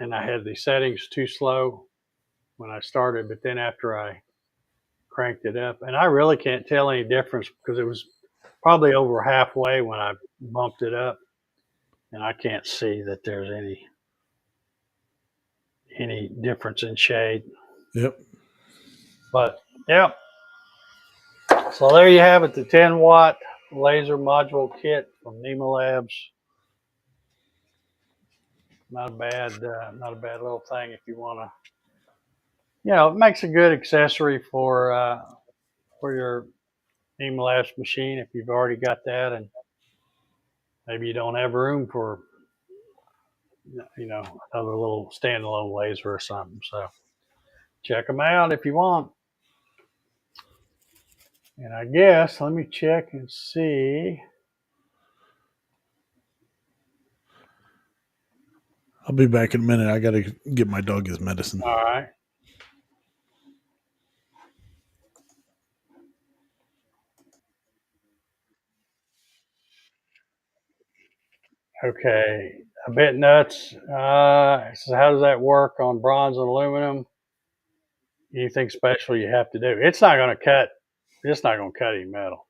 And I had the settings too slow when I started, but then after I cranked it up, and I really can't tell any difference because it was probably over halfway when I bumped it up, and I can't see that there's any difference in shade. Yep. But yeah, so there you have it, the 10-watt laser module kit from NEMA Labs. Not a bad little thing if you want to. It makes a good accessory for your NEMA Labs machine if you've already got that, and maybe you don't have room for another little standalone laser or something. So check them out if you want. And I guess let me check and see. I'll be back in a minute. I got to get my dog his medicine. All right. Okay. A bit nuts. So how does that work on bronze and aluminum? Anything special you have to do? It's not going to cut. It's not going to cut any metal.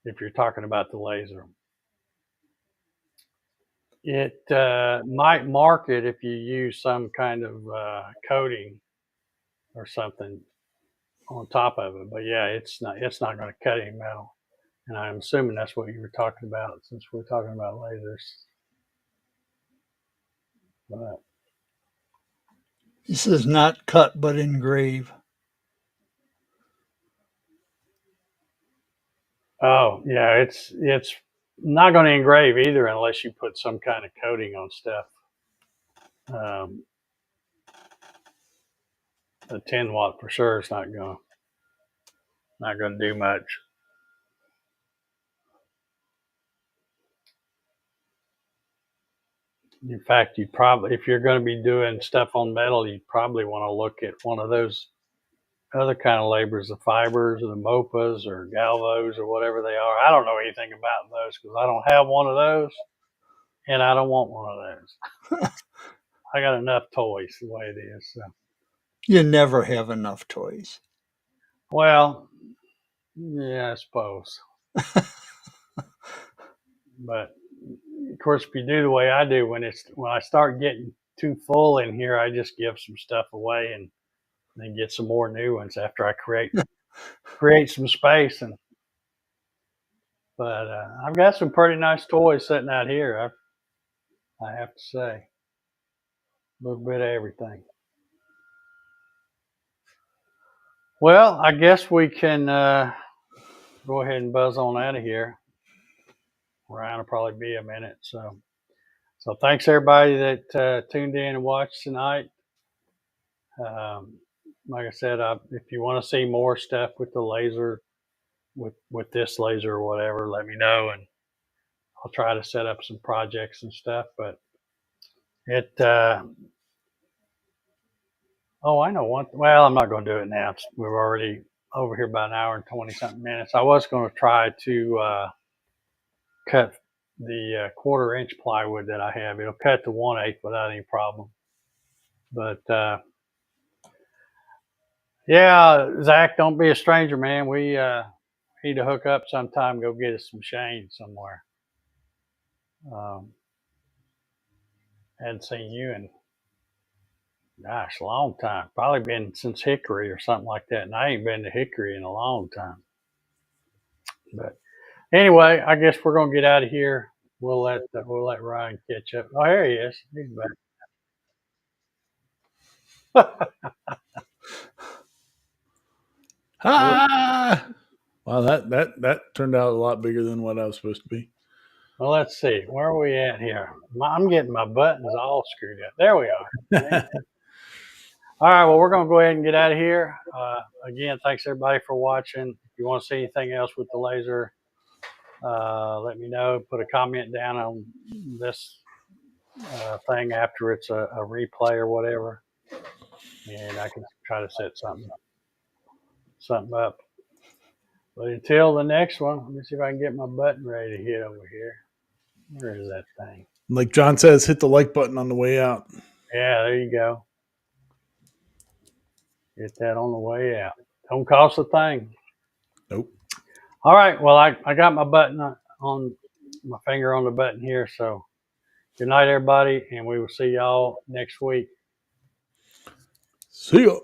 If you're talking about the laser, it might mark it if you use some kind of coating or something on top of it. But yeah, it's not going to cut any metal. And I'm assuming that's what you were talking about, since we're talking about lasers. But This is not cut but engrave. oh yeah, it's not going to engrave either unless you put some kind of coating on stuff. The 10-watt for sure is not going to do much. In fact, you probably, if you're going to be doing stuff on metal, you probably want to look at one of those other kind of labors, the fibers or the MOPAs or galvos or whatever they are. I don't know anything about those because I don't have one of those, and I don't want one of those. I got enough toys the way it is. So. You never have enough toys. Well, yeah, I suppose. But of course, if you do the way I do, when I start getting too full in here, I just give some stuff away and then get some more new ones after I create some space. But I've got some pretty nice toys sitting out here. I have to say, a little bit of everything. Well, I guess we can go ahead and buzz on out of here. Ryan will probably be a minute. So thanks everybody that tuned in and watched tonight. Like I said, if you want to see more stuff with the laser, with this laser or whatever, let me know, and I'll try to set up some projects and stuff. But it, I know one. Well, I'm not going to do it now. We're already over here about an hour and 20-something minutes. I was going to try to cut the 1/4-inch plywood that I have. It'll cut to 1/8 without any problem. But yeah, Zach, don't be a stranger, man. We need to hook up sometime. Go get us some Shane somewhere. Hadn't seen you in, gosh, a long time. Probably been since Hickory or something like that. And I ain't been to Hickory in a long time. But anyway, I guess we're gonna get out of here. We'll let Ryan catch up. Oh, here he is. He's back. Ah! Wow, that turned out a lot bigger than what I was supposed to be. Well, let's see. Where are we at here? I'm getting my buttons all screwed up. There we are. All right. Well, we're going to go ahead and get out of here. Again, thanks everybody for watching. If you want to see anything else with the laser, let me know. Put a comment down on this thing after it's a replay or whatever, and I can try to set something up. But until the next one, let me see if I can get my button ready to hit over here. Where is that thing? Like John says, hit the like button on the way out. Yeah, there you go. Get that on the way out. Don't cost a thing. Nope. All right. Well, I got my button on my finger on the button here. So good night, everybody, and we will see y'all next week. See ya.